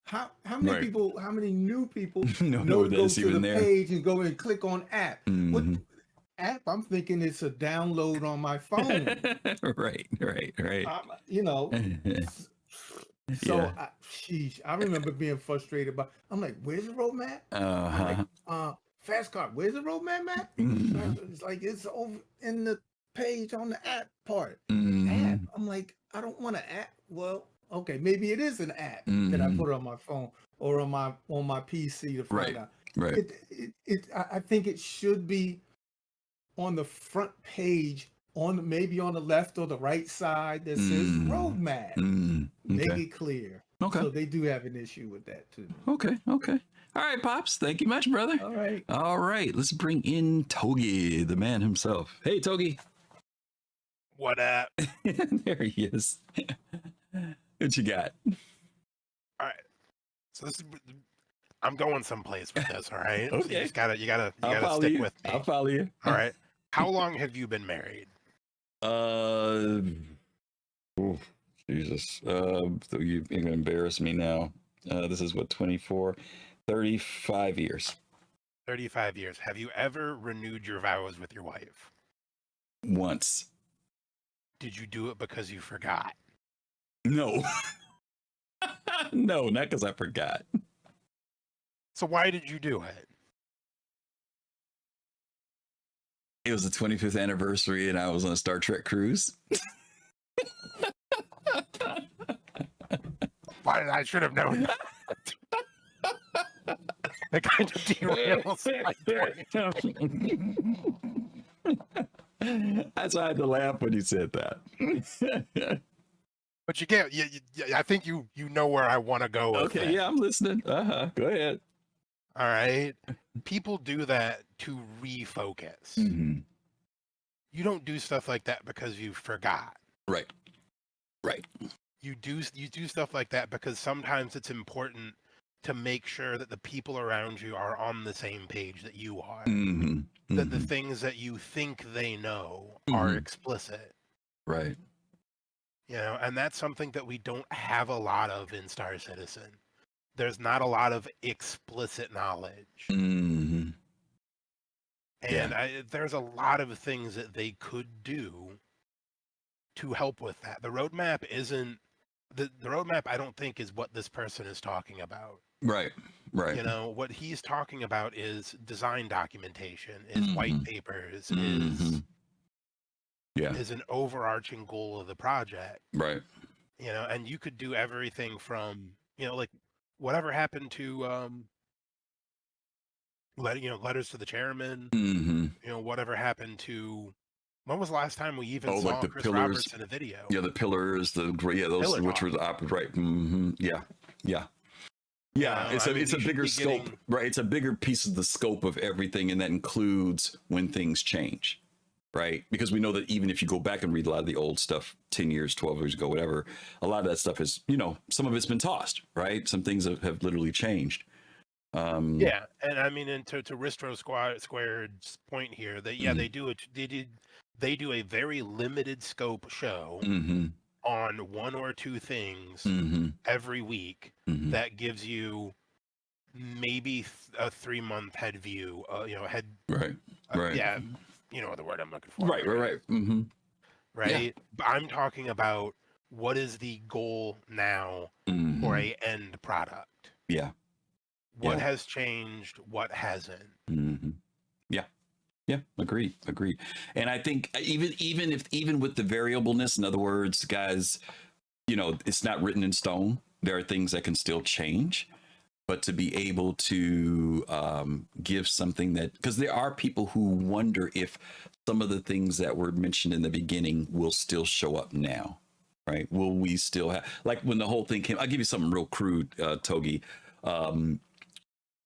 How many people? How many new people know to go to the page and go and click on app? What app? I'm thinking it's a download on my phone. Right. You know. So, I remember being frustrated about. I'm like, "Where's the roadmap?" I'm like, Fast Car, where's the roadmap at? It's like it's over in the page on the app part. App. I'm like, I don't want an app. Well, okay, maybe it is an app that I put on my phone or on my PC to find out. Right. I think it should be on the front page, maybe on the left or the right side that says roadmap. Make it clear. Okay. So they do have an issue with that too. Okay. All right, Pops. Thank you much, brother. All right. Let's bring in Togi, the man himself. Hey, Togi. What up? There he is. What you got? All right. So I'm going someplace with this. All right. Okay. So you gotta stick with me. I'll follow you. All right. How long have you been married? Jesus. You're gonna embarrass me now. This is what, 24, 35 years. 35 years. Have you ever renewed your vows with your wife? Once. Did you do it because you forgot? No. No, not because I forgot. So why did you do it? It was the 25th anniversary and I was on a Star Trek cruise. Why did I should have known that? That kind of derails my point. That's why I had to laugh when you said that. But you can't. I think you know where I want to go with Okay, that. yeah, I'm listening. Go ahead. All right. People do that to refocus. You don't do stuff like that because you forgot. Right. You do stuff like that because sometimes it's important to make sure that the people around you are on the same page that you are. That the things that you think they know are explicit. Right. You know, and that's something that we don't have a lot of in Star Citizen. There's not a lot of explicit knowledge. And there's a lot of things that they could do to help with that. The roadmap isn't the roadmap. I don't think is what this person is talking about. Right. You know, what he's talking about is design documentation, is white papers, is an overarching goal of the project. Right. You know, and you could do everything from, you know, like whatever happened to letters to the chairman. You know, whatever happened to, when was the last time we even saw like the Chris pillars Roberts in a video? Yeah, the pillars, those Pillar which were right. Yeah, it's a bigger scope, right? It's a bigger piece of the scope of everything, and that includes when things change, right? Because we know that even if you go back and read a lot of the old stuff 10 years, 12 years ago, whatever, a lot of that stuff is, some of it's been tossed, right? Some things have literally changed. Yeah, and I mean, and to Ristro Squared's point here, that they do they do a very limited scope show on one or two things every week that gives you maybe a 3-month head view, head right. yeah, you know the word I'm looking for. Right. Right. Yeah. But I'm talking about what is the goal now for a end product. Yeah. What has changed? What hasn't? Yeah, agreed. And I think even with the variableness, in other words, guys, it's not written in stone. There are things that can still change, but to be able to give something that, because there are people who wonder if some of the things that were mentioned in the beginning will still show up now, right? Will we still have, like when the whole thing came, I'll give you something real crude, Togi.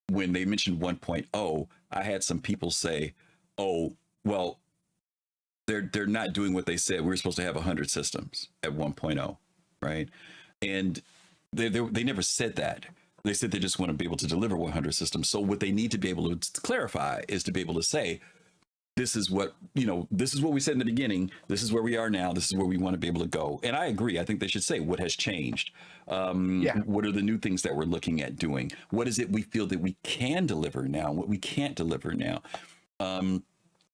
When they mentioned 1.0, I had some people say, oh, well, they're not doing what they said. We were supposed to have 100 systems at 1.0, right? And they never said that. They said they just want to be able to deliver 100 systems. So what they need to be able to clarify is to be able to say, this is what we said in the beginning. This is where we are now. This is where we want to be able to go. And I agree. I think they should say what has changed. What are the new things that we're looking at doing? What is it we feel that we can deliver now? What we can't deliver now?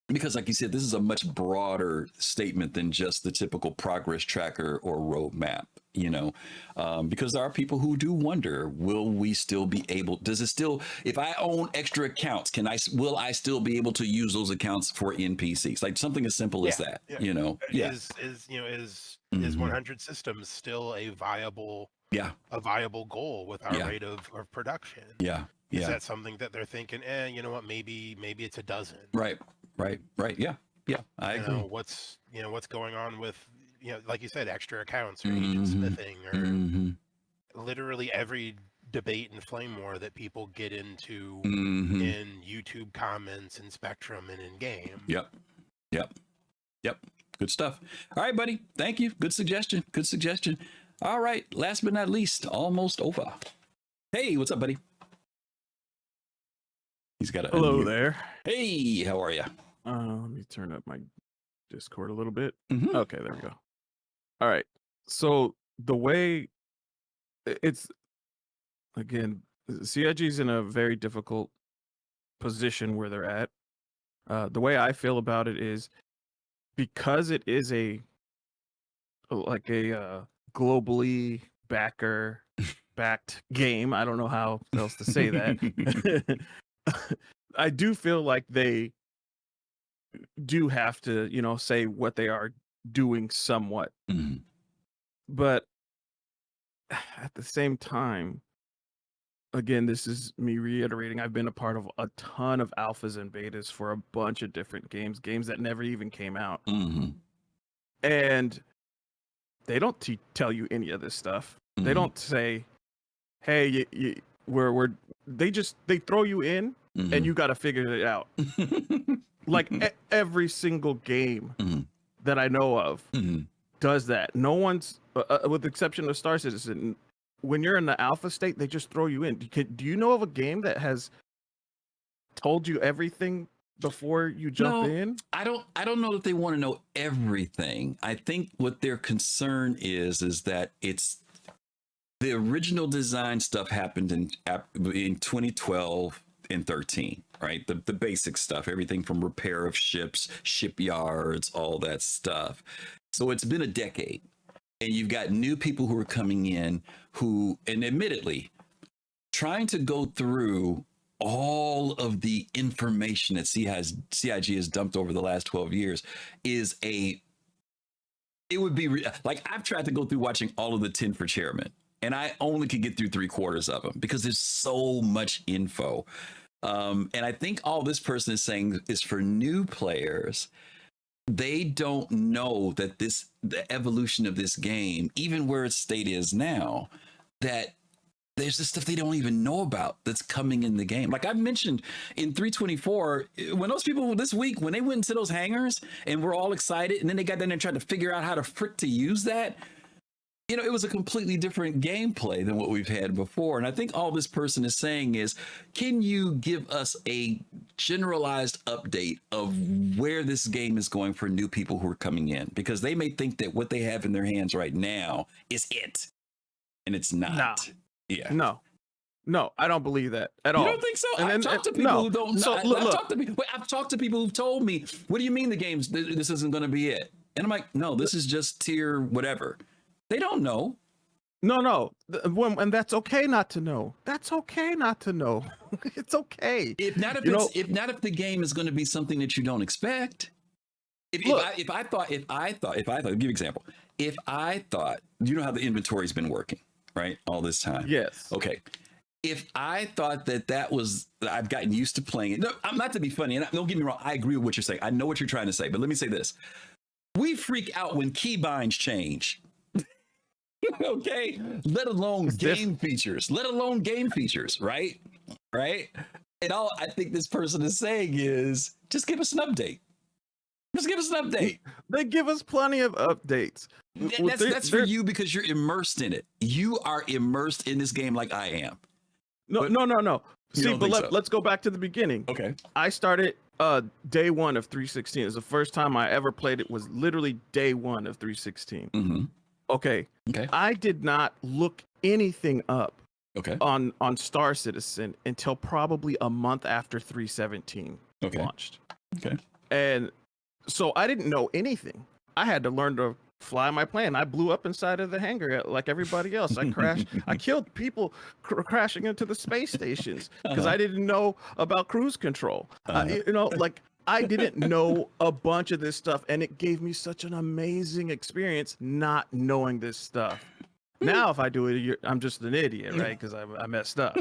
Because like you said, this is a much broader statement than just the typical progress tracker or roadmap, because there are people who do wonder, will we still be able, if I own extra accounts, will I still be able to use those accounts for NPCs? Like something as simple as that, Is 100 systems still a viable goal with our rate of production? Is that something that they're thinking, you know what, maybe it's a dozen? Right. Yeah. I agree. What's going on with, like you said, extra accounts or agent smithing or literally every debate in Flame War that people get into in YouTube comments and Spectrum and in game. Yep. Good stuff. All right, buddy. Thank you. Good suggestion. All right. Last but not least, almost over. Hey, what's up, buddy? He's got a hello there. Hey, how are you? Let me turn up my Discord a little bit. Okay, there we go. All right. So the way it's, again, CIG is in a very difficult position where they're at. The way I feel about it is because it is a globally backed game. I don't know how else to say that. I do feel like they do have to, say what they are doing somewhat. But at the same time, again, this is me reiterating, I've been a part of a ton of alphas and betas for a bunch of different games that never even came out. And they don't tell you any of this stuff. They don't say, hey, they throw you in and you got to figure it out. Like every single game that I know of does that. No one's, with the exception of Star Citizen, when you're in the alpha state, they just throw you in. Do you know of a game that has told you everything before you jump in? I don't know that they want to know everything. I think what their concern is that it's the original design stuff happened in 2012 and 13, right? The basic stuff, everything from repair of ships, shipyards, all that stuff. So it's been a decade, and you've got new people who are coming in who, and admittedly, trying to go through all of the information that CIG has dumped over the last 12 years it would be like, I've tried to go through watching all of the 10 for Chairman, and I only could get through 3/4 of them because there's so much info. And I think all this person is saying is for new players, they don't know that the evolution of this game, even where its state is now, that there's this stuff they don't even know about that's coming in the game. Like I mentioned in 324, when those people this week, when they went into those hangars and we're all excited, and then they got down there trying to figure out how to frick to use that, you know, it was a completely different gameplay than what we've had before. And I think all this person is saying is, can you give us a generalized update of where this game is going for new people who are coming in? Because they may think that what they have in their hands right now is it, and it's not. No. Yeah. No, I don't believe that at all. You don't think so? And I've then- talked to people who don't. So, look, I've talked to people who've told me, "What do you mean the game's this isn't going to be it?" And I'm like, "No, this is just tier whatever." They don't know. No. And that's okay not to know. That's okay not to know. It's okay. If not if the game is going to be something that you don't expect. If I thought, I'll give you an example. If I thought, you know how the inventory's been working, right? All this time. Yes. Okay. If I thought that was, I've gotten used to playing it. No, I'm not to be funny. And don't get me wrong. I agree with what you're saying. I know what you're trying to say, but let me say this. We freak out when keybinds change. Okay. Let alone game features, right? Right. And all I think this person is saying is just give us an update. Just give us an update. They give us plenty of updates. That's for you because you're immersed in it. You are immersed in this game like I am. No. See, but let's go back to the beginning. Okay. I started day one of 316. It was the first time I ever played it, was literally day one of 316. Mm-hmm. Okay. I did not look anything up on Star Citizen until probably a month after 317 launched. Okay. And so I didn't know anything. I had to learn to fly my plane. I blew up inside of the hangar like everybody else. I crashed. I killed people crashing into the space stations because I didn't know about cruise control. I didn't know a bunch of this stuff, and it gave me such an amazing experience not knowing this stuff. Now, if I do it, I'm just an idiot, right? Because I messed up.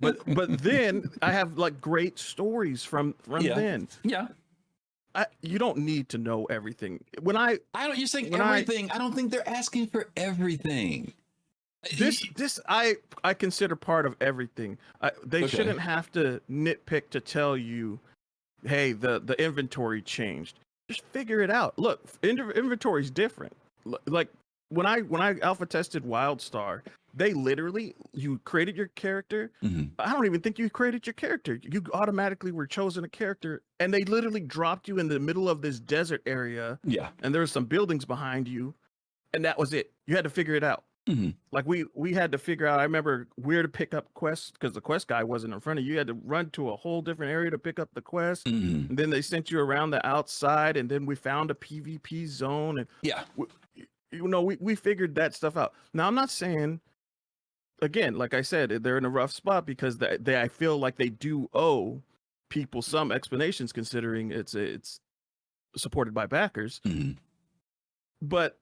But then I have like great stories from then. Yeah. You don't need to know everything. You're saying everything. I don't think they're asking for everything. This I consider part of everything. They shouldn't have to nitpick to tell you, hey, the inventory changed. Just figure it out. Look, inventory is different. Like when I alpha tested WildStar, they literally, you created your character. Mm-hmm. I don't even think you created your character. You automatically were chosen a character, and they literally dropped you in the middle of this desert area. Yeah. And there were some buildings behind you, and that was it. You had to figure it out. Mm-hmm. Like we had to figure out, I remember where to pick up quests because the quest guy wasn't in front of you. You had to run to a whole different area to pick up the quest. Mm-hmm. And then they sent you around the outside, and then we found a PvP zone. And we figured that stuff out. Now, I'm not saying, again, like I said, they're in a rough spot because I feel like they do owe people some explanations considering it's supported by backers. Mm-hmm. But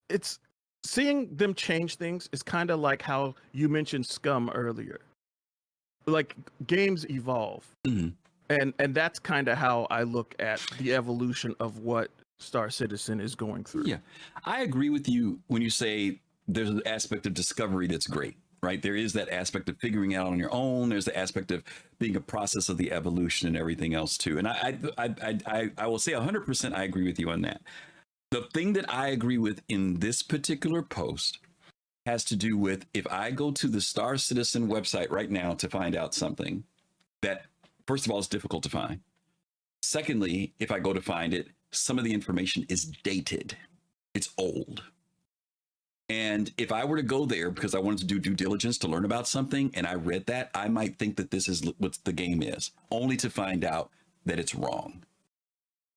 it's seeing them change things is kind of like how you mentioned Scum earlier. Like games evolve. Mm-hmm. And that's kind of how I look at the evolution of what Star Citizen is going through. Yeah, I agree with you when you say there's an aspect of discovery that's great, right? There is that aspect of figuring out on your own. There's the aspect of being a process of the evolution and everything else too. And I will say 100% I agree with you on that. The thing that I agree with in this particular post has to do with if I go to the Star Citizen website right now to find out something that, first of all, is difficult to find. Secondly, if I go to find it, some of the information is dated. It's old. And if I were to go there because I wanted to do due diligence to learn about something and I read that, I might think that this is what the game is, only to find out that it's wrong.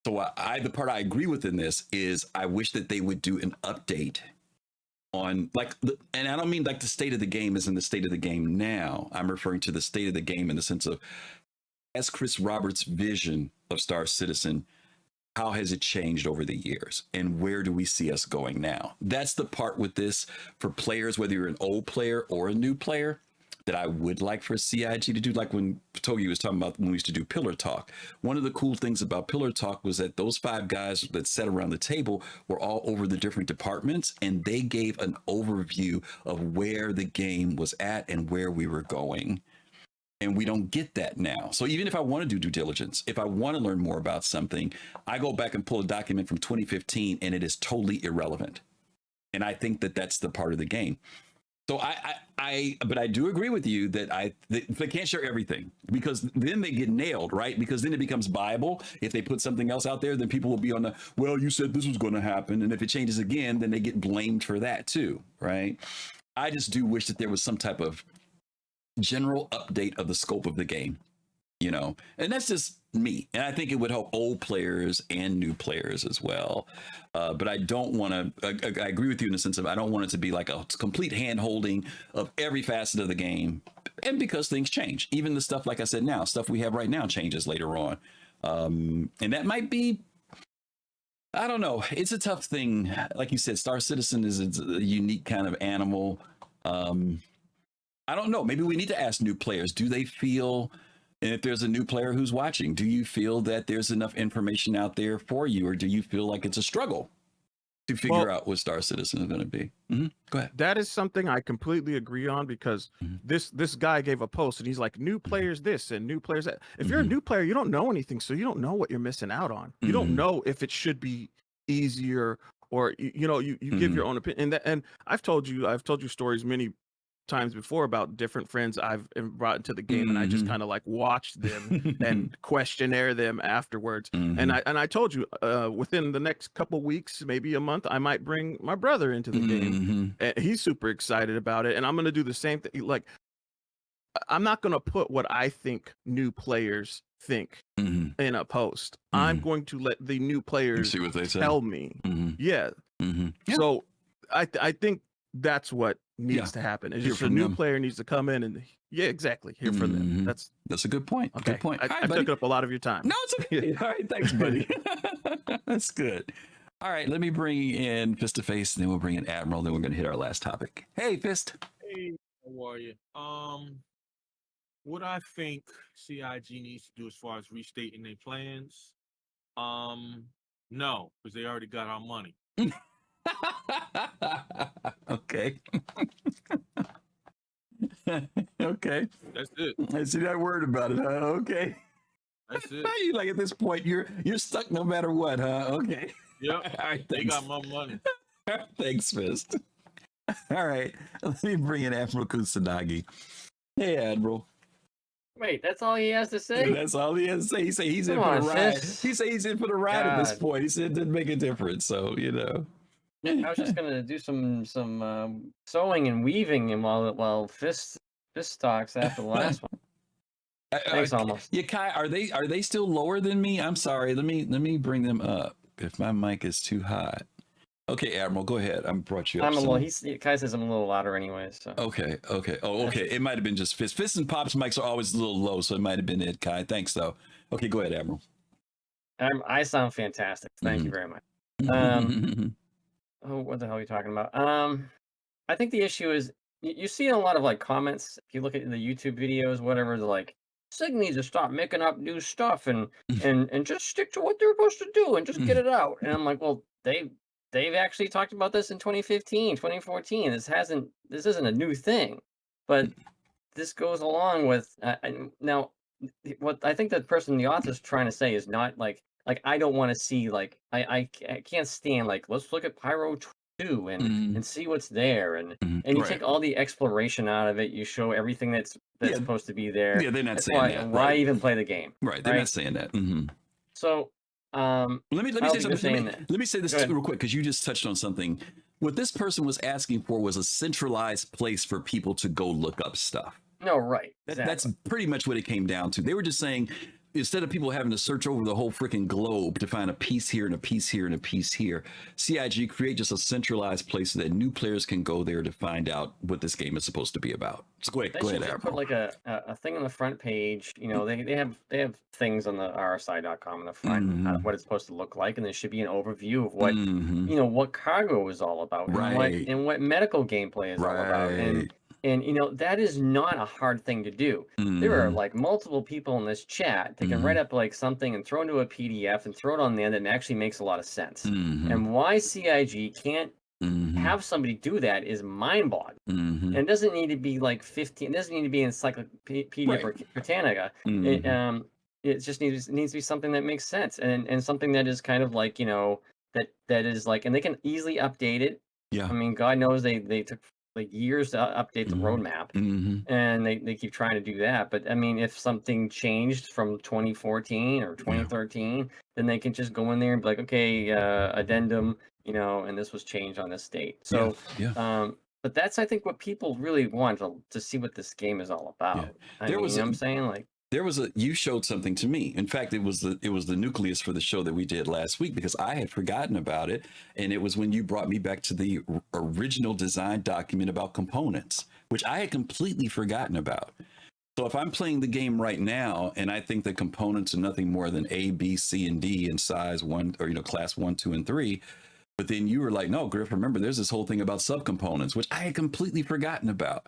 So the part I agree with in this is I wish that they would do an update on and I don't mean like the state of the game is in the state of the game now. I'm referring to the state of the game in the sense of, as Chris Roberts' vision of Star Citizen, how has it changed over the years and where do we see us going now? That's the part with this for players, whether you're an old player or a new player. that I would like for CIG to do, like when Togi was talking about when we used to do Pillar Talk. One of the cool things about Pillar Talk was that those 5 guys that sat around the table were all over the different departments, and they gave an overview of where the game was at and where we were going. And we don't get that now. So even if I want to do due diligence, if I want to learn more about something, I go back and pull a document from 2015 and it is totally irrelevant. And I think that that's the part of the game. So but I do agree with you that they can't share everything, because then they get nailed, right? Because then it becomes viable. If they put something else out there, then people will be on the, well, you said this was going to happen. And if it changes again, then they get blamed for that too, right? I just do wish that there was some type of general update of the scope of the game, you know, and that's just me. And I think it would help old players and new players as well. But I don't want to, I agree with you in the sense of, I don't want it to be like a complete hand holding of every facet of the game. And because things change, even the stuff, like I said, now stuff we have right now changes later on. And that might be, I don't know. It's a tough thing. Like you said, Star Citizen is a unique kind of animal. I don't know. Maybe we need to ask new players. Do they feel, and if there's a new player who's watching, do you feel that there's enough information out there for you, or do you feel like it's a struggle to figure out what Star Citizen is going to be? Go ahead. That is something I completely agree on, because this guy gave a post and he's like, new players this and new players that. If you're a new player, you don't know anything, so you don't know what you're missing out on. You don't know if it should be easier, or you give your own opinion. And I've told you stories many times before about different friends I've brought into the game, and I just kind of like watched them and questionnaire them afterwards. And I told you within the next couple weeks, maybe a month, I might bring my brother into the game, and he's super excited about it. And I'm going to do the same thing. Like, I'm not going to put what I think new players think in a post. I'm going to let the new players see what they say. Tell me. Yeah. So I think that's what needs to happen. It's just a new player needs to come in and exactly. Hear from them. That's a good point. Okay. Good point. I took up a lot of your time. No, it's okay. All right, thanks, buddy. That's good. All right, let me bring in Fist to Face, and then we'll bring in Admiral, then we're going to hit our last topic. Hey, Fist. Hey, how are you? What I think CIG needs to do as far as restating their plans, no, because they already got our money. Okay. Okay. That's it. I see that word about it, huh? Okay. That's it. You like, at this point, you're stuck no matter what, huh? Okay. Yep. All right, They thanks. got my money. Thanks, Fist. All right. Let me bring in Admiral Kusanagi. Hey, Admiral. Wait, that's all he has to say? That's all he has to say. He said he's in Come for on, the ride. Fist. He said he's in for the ride at this God. point. He said it didn't make a difference. So, I was just gonna do some sewing and weaving, and while Fist talks after the last one. Thanks, almost. Yeah, Kai, are they still lower than me? I'm sorry. Let me bring them up if my mic is too high. Okay, Admiral, go ahead. I brought you up. Kai says I'm a little louder anyway. So. Okay. Oh, okay. It might have been just Fist. Fist and Pop's mics are always a little low, so it might have been it, Kai. Thanks, though. Okay, go ahead, Admiral. I sound fantastic. Thank you very much. What the hell are you talking about? I think the issue is you see a lot of like comments. If you look at the YouTube videos, whatever, they're like, SIG needs to stop making up new stuff and just stick to what they're supposed to do and just get it out. And I'm like, well, they've actually talked about this in 2015, 2014. This isn't a new thing, but this goes along with now. What I think that person, the author, is trying to say is not like I don't want to see I can't stand let's look at Pyro 2 and see what's there and you take all the exploration out of it. You show everything that's supposed to be there. Yeah, they're not saying that. Why even play the game? Right, they're not saying that. So let me say something. Let me say this real quick, because you just touched on something. What this person was asking for was a centralized place for people to go look up stuff. No, right. That's pretty much what it came down to. They were just saying, instead of people having to search over the whole freaking globe to find a piece here and a piece here and a piece here, CIG create just a centralizhed place so that new players can go there to find out what this game is supposed to be about. So go ahead, Admiral. Put like a thing on the front page. You know, they have things on the RSI.com in the front, what it's supposed to look like, and there should be an overview of what what cargo is all about, and what medical gameplay is all about, and And that is not a hard thing to do. There are like multiple people in this chat that can write up like something and throw into a PDF and throw it on the end, and it actually makes a lot of sense. And why CIG can't have somebody do that is mind-boggling. And it doesn't need to be like 15. It doesn't need to be Encyclopedia Britannica. It just needs to be something that makes sense, and something that is kind of like that is like, and they can easily update it. Yeah. I mean, God knows they took like years to update the roadmap, and they keep trying to do that. But I mean, if something changed from 2014 or 2013, then they can just go in there and be like, okay, addendum, and this was changed on this date. So, but that's, I think, what people really want to see what this game is all about. I mean, you know what I'm saying? Like, you showed something to me. In fact, it was the nucleus for the show that we did last week, because I had forgotten about it. And it was when you brought me back to the original design document about components, which I had completely forgotten about. So if I'm playing the game right now and I think the components are nothing more than A, B, C, and D in size 1, or class 1, 2, and 3, but then you were like, no, Griff, remember, there's this whole thing about subcomponents, which I had completely forgotten about.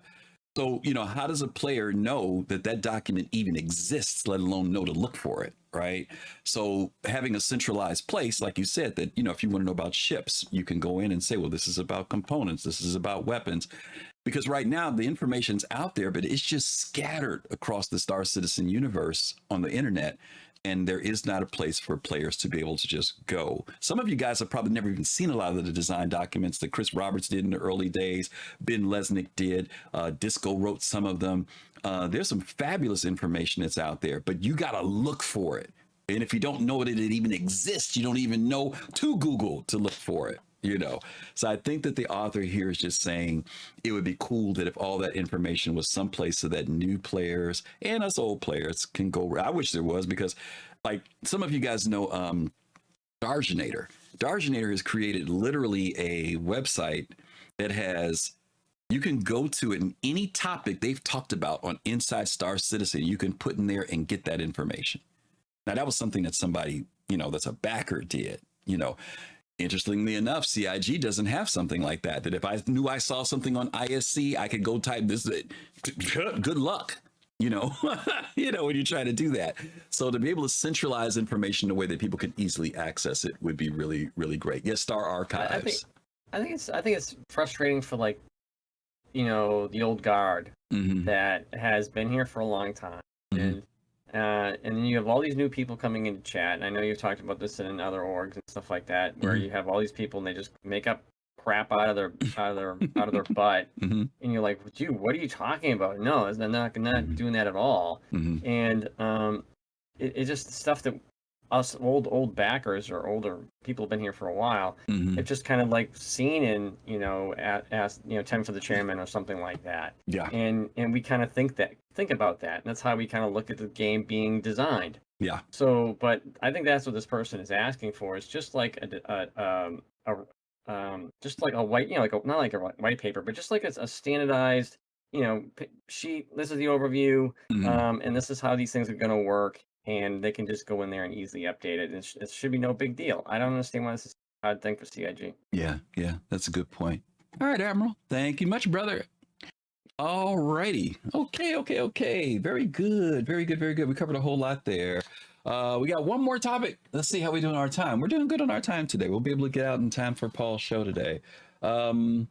So, how does a player know that document even exists, let alone know to look for it, right? So having a centralized place, like you said, that, if you want to know about ships, you can go in and say, well, this is about components, this is about weapons. Because right now the information's out there, but it's just scattered across the Star Citizen universe on the internet. And there is not a place for players to be able to just go. Some of you guys have probably never even seen a lot of the design documents that Chris Roberts did in the early days. Ben Lesnick did. Disco wrote some of them. There's some fabulous information that's out there, but you got to look for it. And if you don't know that it even exists, you don't even know to Google to look for it. So I think that the author here is just saying it would be cool that if all that information was someplace so that new players and us old players can go. I wish there was, because like some of you guys know Dargenator. Dargenator has created literally a website that has, you can go to it, and any topic they've talked about on Inside Star Citizen, you can put in there and get that information. Now that was something that somebody, that's a backer did, Interestingly enough, CIG doesn't have something like that. That if I knew I saw something on ISC, I could go type this. Good luck, when you try to do that. So to be able to centralize information in a way that people can easily access it would be really, really great. Yes, Star Archives. I think it's frustrating for the old guard that has been here for a long time, and then you have all these new people coming into chat, and I know you've talked about this in other orgs and stuff like that, where you have all these people and they just make up crap out of their butt, and you're like, dude, what are you talking about? No, they're not doing that at all. And it's just stuff that us old backers or older people have been here for a while. It's just kind of like seen in, ask 10 for the chairman or something like that. Yeah. And we kind of think about that. And that's how we kind of look at the game being designed. Yeah. So, but I think that's what this person is asking for. Is just like just like a white, not like a white paper, but just like a standardized, sheet. This is the overview, and this is how these things are going to work. And they can just go in there and easily update it. It should be no big deal. I don't understand why this is a hard thing for CIG. Yeah, that's a good point. All right, Admiral. Thank you much, brother. All righty. Okay. Very good. We covered a whole lot there. We got one more topic. Let's see how we do in our time. We're doing good on our time today. We'll be able to get out in time for Paul's show today. So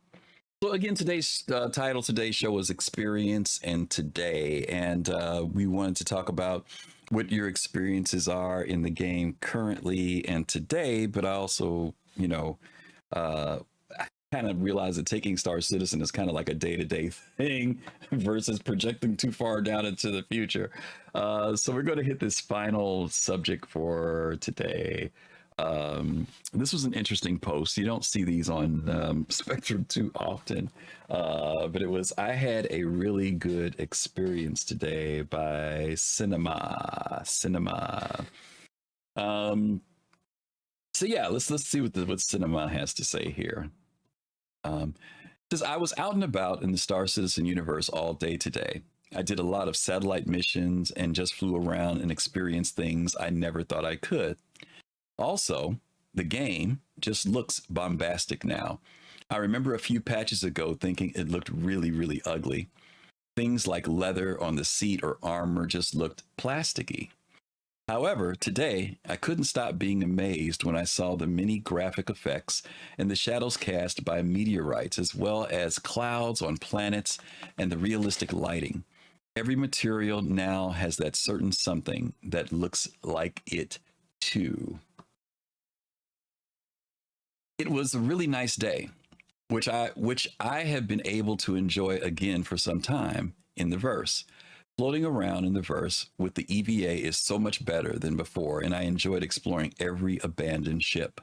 again, today's title, today's show was Experience and Today. And we wanted to talk about what your experiences are in the game currently and today, but I also, I kind of realize that taking Star Citizen is kind of like a day-to-day thing versus projecting too far down into the future. So we're going to hit this final subject for today. This was an interesting post. You don't see these on Spectrum too often, but it was, I had a really good experience today by Sennemaa. So yeah, let's see what Sennemaa has to say here. Says, I was out and about in the Star Citizen universe all day today. I did a lot of satellite missions and just flew around and experienced things I never thought I could. Also, the game just looks bombastic now. I remember a few patches ago thinking it looked really, really ugly. Things like leather on the seat or armor just looked plasticky. However, today, I couldn't stop being amazed when I saw the many graphic effects and the shadows cast by meteorites, as well as clouds on planets and the realistic lighting. Every material now has that certain something that looks like it too. It was a really nice day, which I have been able to enjoy again for some time in the verse. Floating around in the verse with the EVA is so much better than before, and I enjoyed exploring every abandoned ship.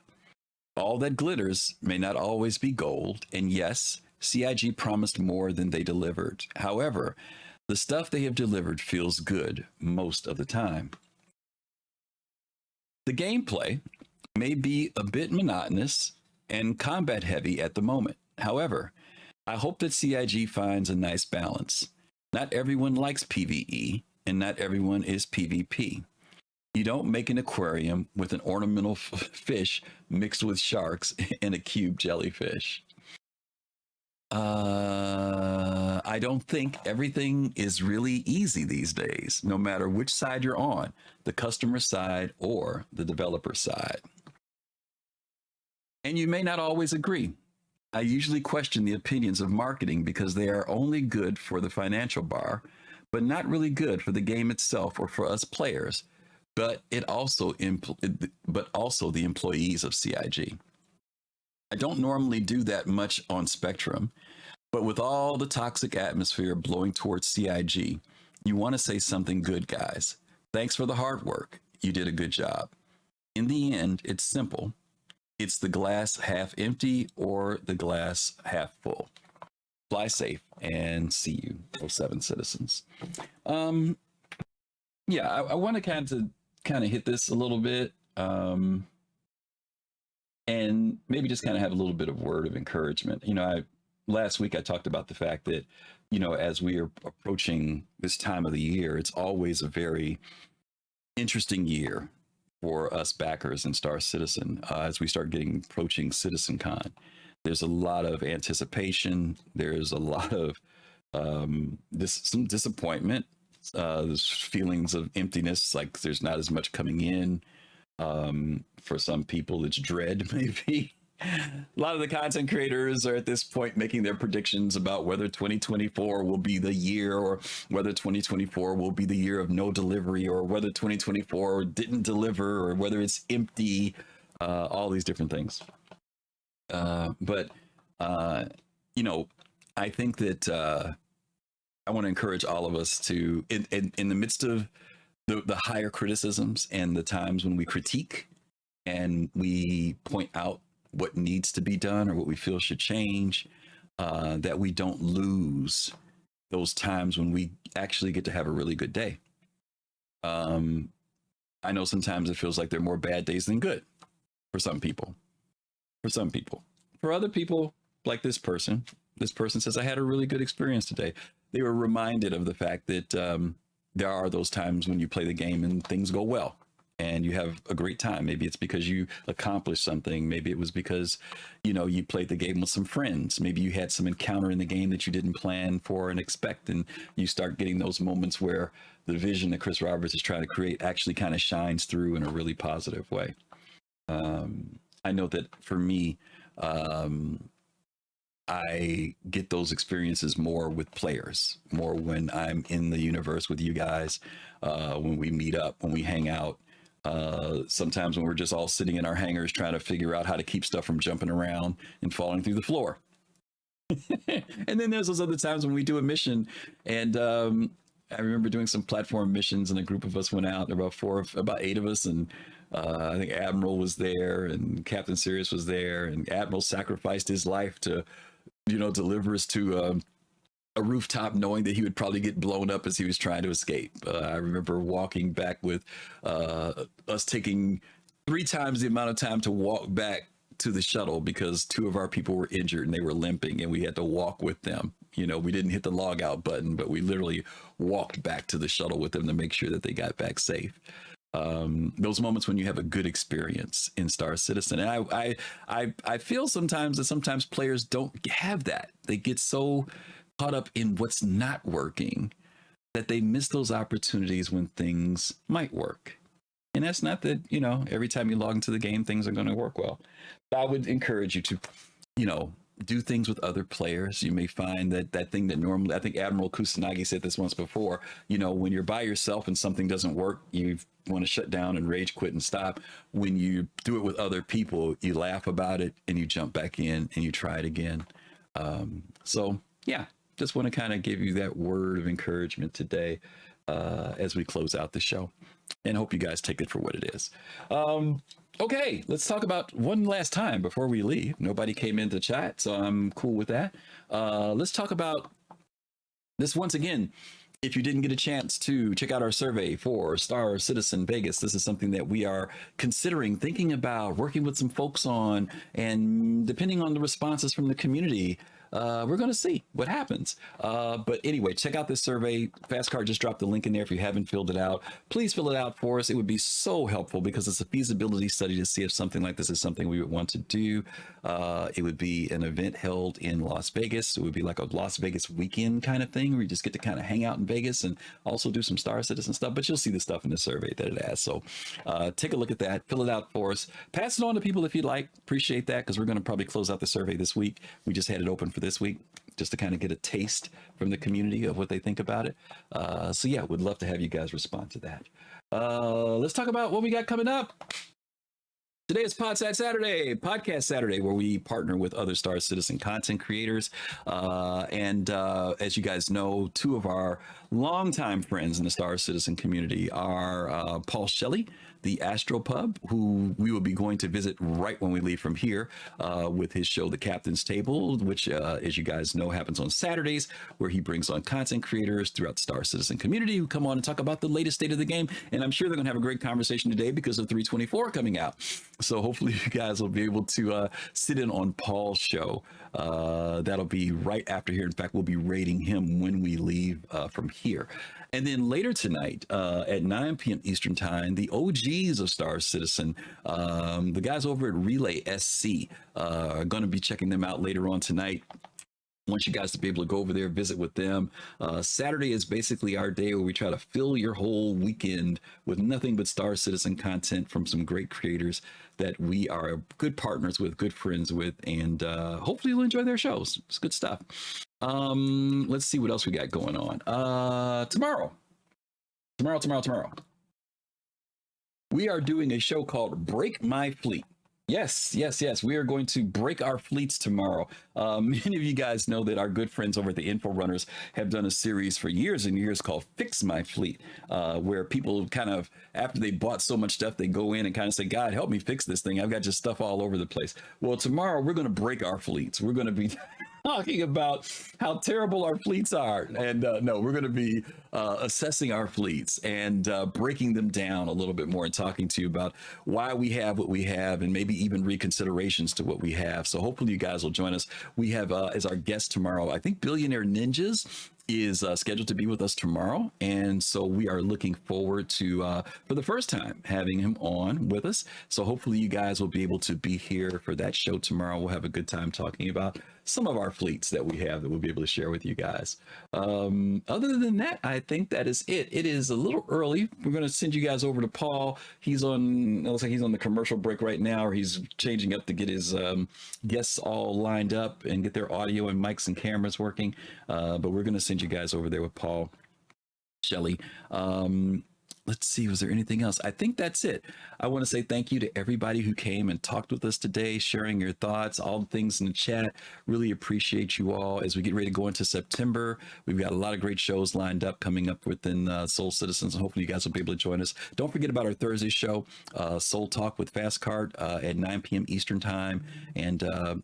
All that glitters may not always be gold, and yes, CIG promised more than they delivered. However, the stuff they have delivered feels good most of the time. The gameplay may be a bit monotonous and combat heavy at the moment. However, I hope that CIG finds a nice balance. Not everyone likes PvE, and not everyone is PvP. You don't make an aquarium with an ornamental fish mixed with sharks and a cube jellyfish. I don't think everything is really easy these days, no matter which side you're on, the customer side or the developer side. And you may not always agree. I usually question the opinions of marketing because they are only good for the financial bar, but not really good for the game itself or for us players, but also the employees of CIG. I don't normally do that much on Spectrum, but with all the toxic atmosphere blowing towards CIG, you want to say something good, guys. Thanks for the hard work. You did a good job. In the end, it's simple. It's the glass half empty or the glass half full. Fly safe and see you, 07 citizens. Yeah, I want to kind of hit this a little bit, and maybe just kind of have a little bit of word of encouragement. Last week I talked about the fact that, as we are approaching this time of the year, it's always a very interesting year for us backers and Star Citizen as we start approaching CitizenCon. There's a lot of anticipation. There's a lot of some disappointment. There's feelings of emptiness, like there's not as much coming in. For some people, it's dread, maybe. A lot of the content creators are at this point making their predictions about whether 2024 will be the year, or whether 2024 will be the year of no delivery, or whether 2024 didn't deliver, or whether it's empty, all these different things. But I think that I want to encourage all of us to, in the midst of the higher criticisms and the times when we critique and we point out what needs to be done or what we feel should change, that we don't lose those times when we actually get to have a really good day. I know sometimes it feels like there are more bad days than good for some people. For other people, like this person says, I had a really good experience today. They were reminded of the fact that there are those times when you play the game and things go well and you have a great time. Maybe it's because you accomplished something. Maybe it was because, you played the game with some friends. Maybe you had some encounter in the game that you didn't plan for and expect. And you start getting those moments where the vision that Chris Roberts is trying to create actually kind of shines through in a really positive way. I know that for me, I get those experiences more with players, more when I'm in the universe with you guys, when we meet up, when we hang out. Sometimes when we're just all sitting in our hangars trying to figure out how to keep stuff from jumping around and falling through the floor. And then there's those other times when we do a mission, and I remember doing some platform missions, and a group of us went out, about 8 of us, and I think Admiral was there and Captain Sirius was there, and Admiral sacrificed his life to, deliver us to a rooftop, knowing that he would probably get blown up as he was trying to escape. I remember walking back with us taking 3 times the amount of time to walk back to the shuttle because 2 of our people were injured and they were limping, and we had to walk with them. We didn't hit the log out button, but we literally walked back to the shuttle with them to make sure that they got back safe. those moments when you have a good experience in Star Citizen. And I feel sometimes that players don't have that. They get so caught up in what's not working that they miss those opportunities when things might work. And that's not that, every time you log into the game, things are going to work well. But I would encourage you to, do things with other players. You may find that thing that normally, I think Admiral Kusanagi said this once before, when you're by yourself and something doesn't work, you want to shut down and rage quit and stop. When you do it with other people, you laugh about it and you jump back in and you try it again. So yeah, just want to kind of give you that word of encouragement today as we close out the show, and hope you guys take it for what it is. Okay, let's talk about one last time before we leave. Nobody came into chat, so I'm cool with that. Let's talk about this once again. If you didn't get a chance to check out our survey for Star Citizen Vegas, this is something that we are considering, thinking about, working with some folks on, and depending on the responses from the community, we're going to see what happens. But anyway, check out this survey. Fastcard just dropped the link in there if you haven't filled it out. Please fill it out for us. It would be so helpful because it's a feasibility study to see if something like this is something we would want to do. It would be an event held in Las Vegas. It would be like a Las Vegas weekend kind of thing where you just get to kind of hang out in Vegas and also do some Star Citizen stuff. But you'll see the stuff in the survey that it has. So take a look at that. Fill it out for us. Pass it on to people if you'd like. Appreciate that, because we're going to probably close out the survey this week. We just had it open for this week just to kind of get a taste from the community of what they think about it. So yeah, would love to have you guys respond to that. Let's talk about what we got coming up. Today is Podcast Saturday, where we partner with other Star Citizen content creators. And as you guys know, two of our longtime friends in the Star Citizen community are Paul Shelley, the Astropub, who we will be going to visit right when we leave from here with his show, The Captain's Table, which, as you guys know, happens on Saturdays, where he brings on content creators throughout the Star Citizen community who come on and talk about the latest state of the game. And I'm sure they're going to have a great conversation today because of 324 coming out. So hopefully you guys will be able to sit in on Paul's show. That'll be right after here. In fact, we'll be rating him when we leave from here. And then later tonight at 9 p.m. Eastern Time, the OGs of Star Citizen, the guys over at Relay SC, are going to be checking them out later on tonight. I want you guys to be able to go over there, visit with them. Saturday is basically our day where we try to fill your whole weekend with nothing but Star Citizen content from some great creators that we are good partners with, good friends with, and hopefully you'll enjoy their shows. It's good stuff. Let's see what else we got going on. Tomorrow, we are doing a show called Break My Fleet. Yes. We are going to break our fleets tomorrow. Many of you guys know that our good friends over at the Info Runners have done a series for years and years called Fix My Fleet, where people kind of, after they bought so much stuff, they go in and kind of say, God, help me fix this thing. I've got just stuff all over the place. Well, tomorrow we're going to break our fleets. We're going to be talking about how terrible our fleets are. And no, we're going to be assessing our fleets and breaking them down a little bit more and talking to you about why we have what we have and maybe even reconsiderations to what we have. So hopefully you guys will join us. We have as our guest tomorrow, I think Billionaire Ninjas is scheduled to be with us tomorrow. And so we are looking forward to, for the first time, having him on with us. So hopefully you guys will be able to be here for that show tomorrow. We'll have a good time talking about some of our fleets that we have that we'll be able to share with you guys. Other than that, I think that is it. It is a little early. We're going to send you guys over to Paul. It looks like he's on the commercial break right now, or he's changing up to get his guests all lined up and get their audio and mics and cameras working. But we're going to send you guys over there with Paul Shelley. Let's see, was there anything else? I think that's it. I want to say thank you to everybody who came and talked with us today, sharing your thoughts, all the things in the chat. Really appreciate you all. As we get ready to go into September, we've got a lot of great shows lined up coming up within Soul Citizens, and hopefully you guys will be able to join us. Don't forget about our Thursday show, Soul Talk with Fastcard at 9 p.m. Eastern Time. And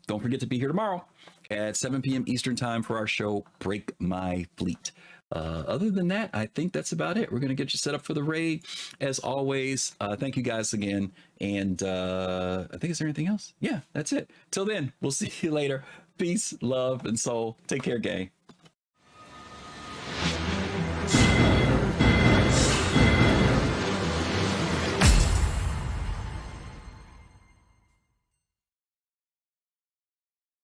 don't forget to be here tomorrow at 7 p.m. Eastern Time for our show, Break My Fleet. Other than that, I think that's about it. We're going to get you set up for the raid. As always, thank you guys again. And I think, is there anything else? Yeah, that's it. Till then, we'll see you later. Peace, love, and soul. Take care, gang.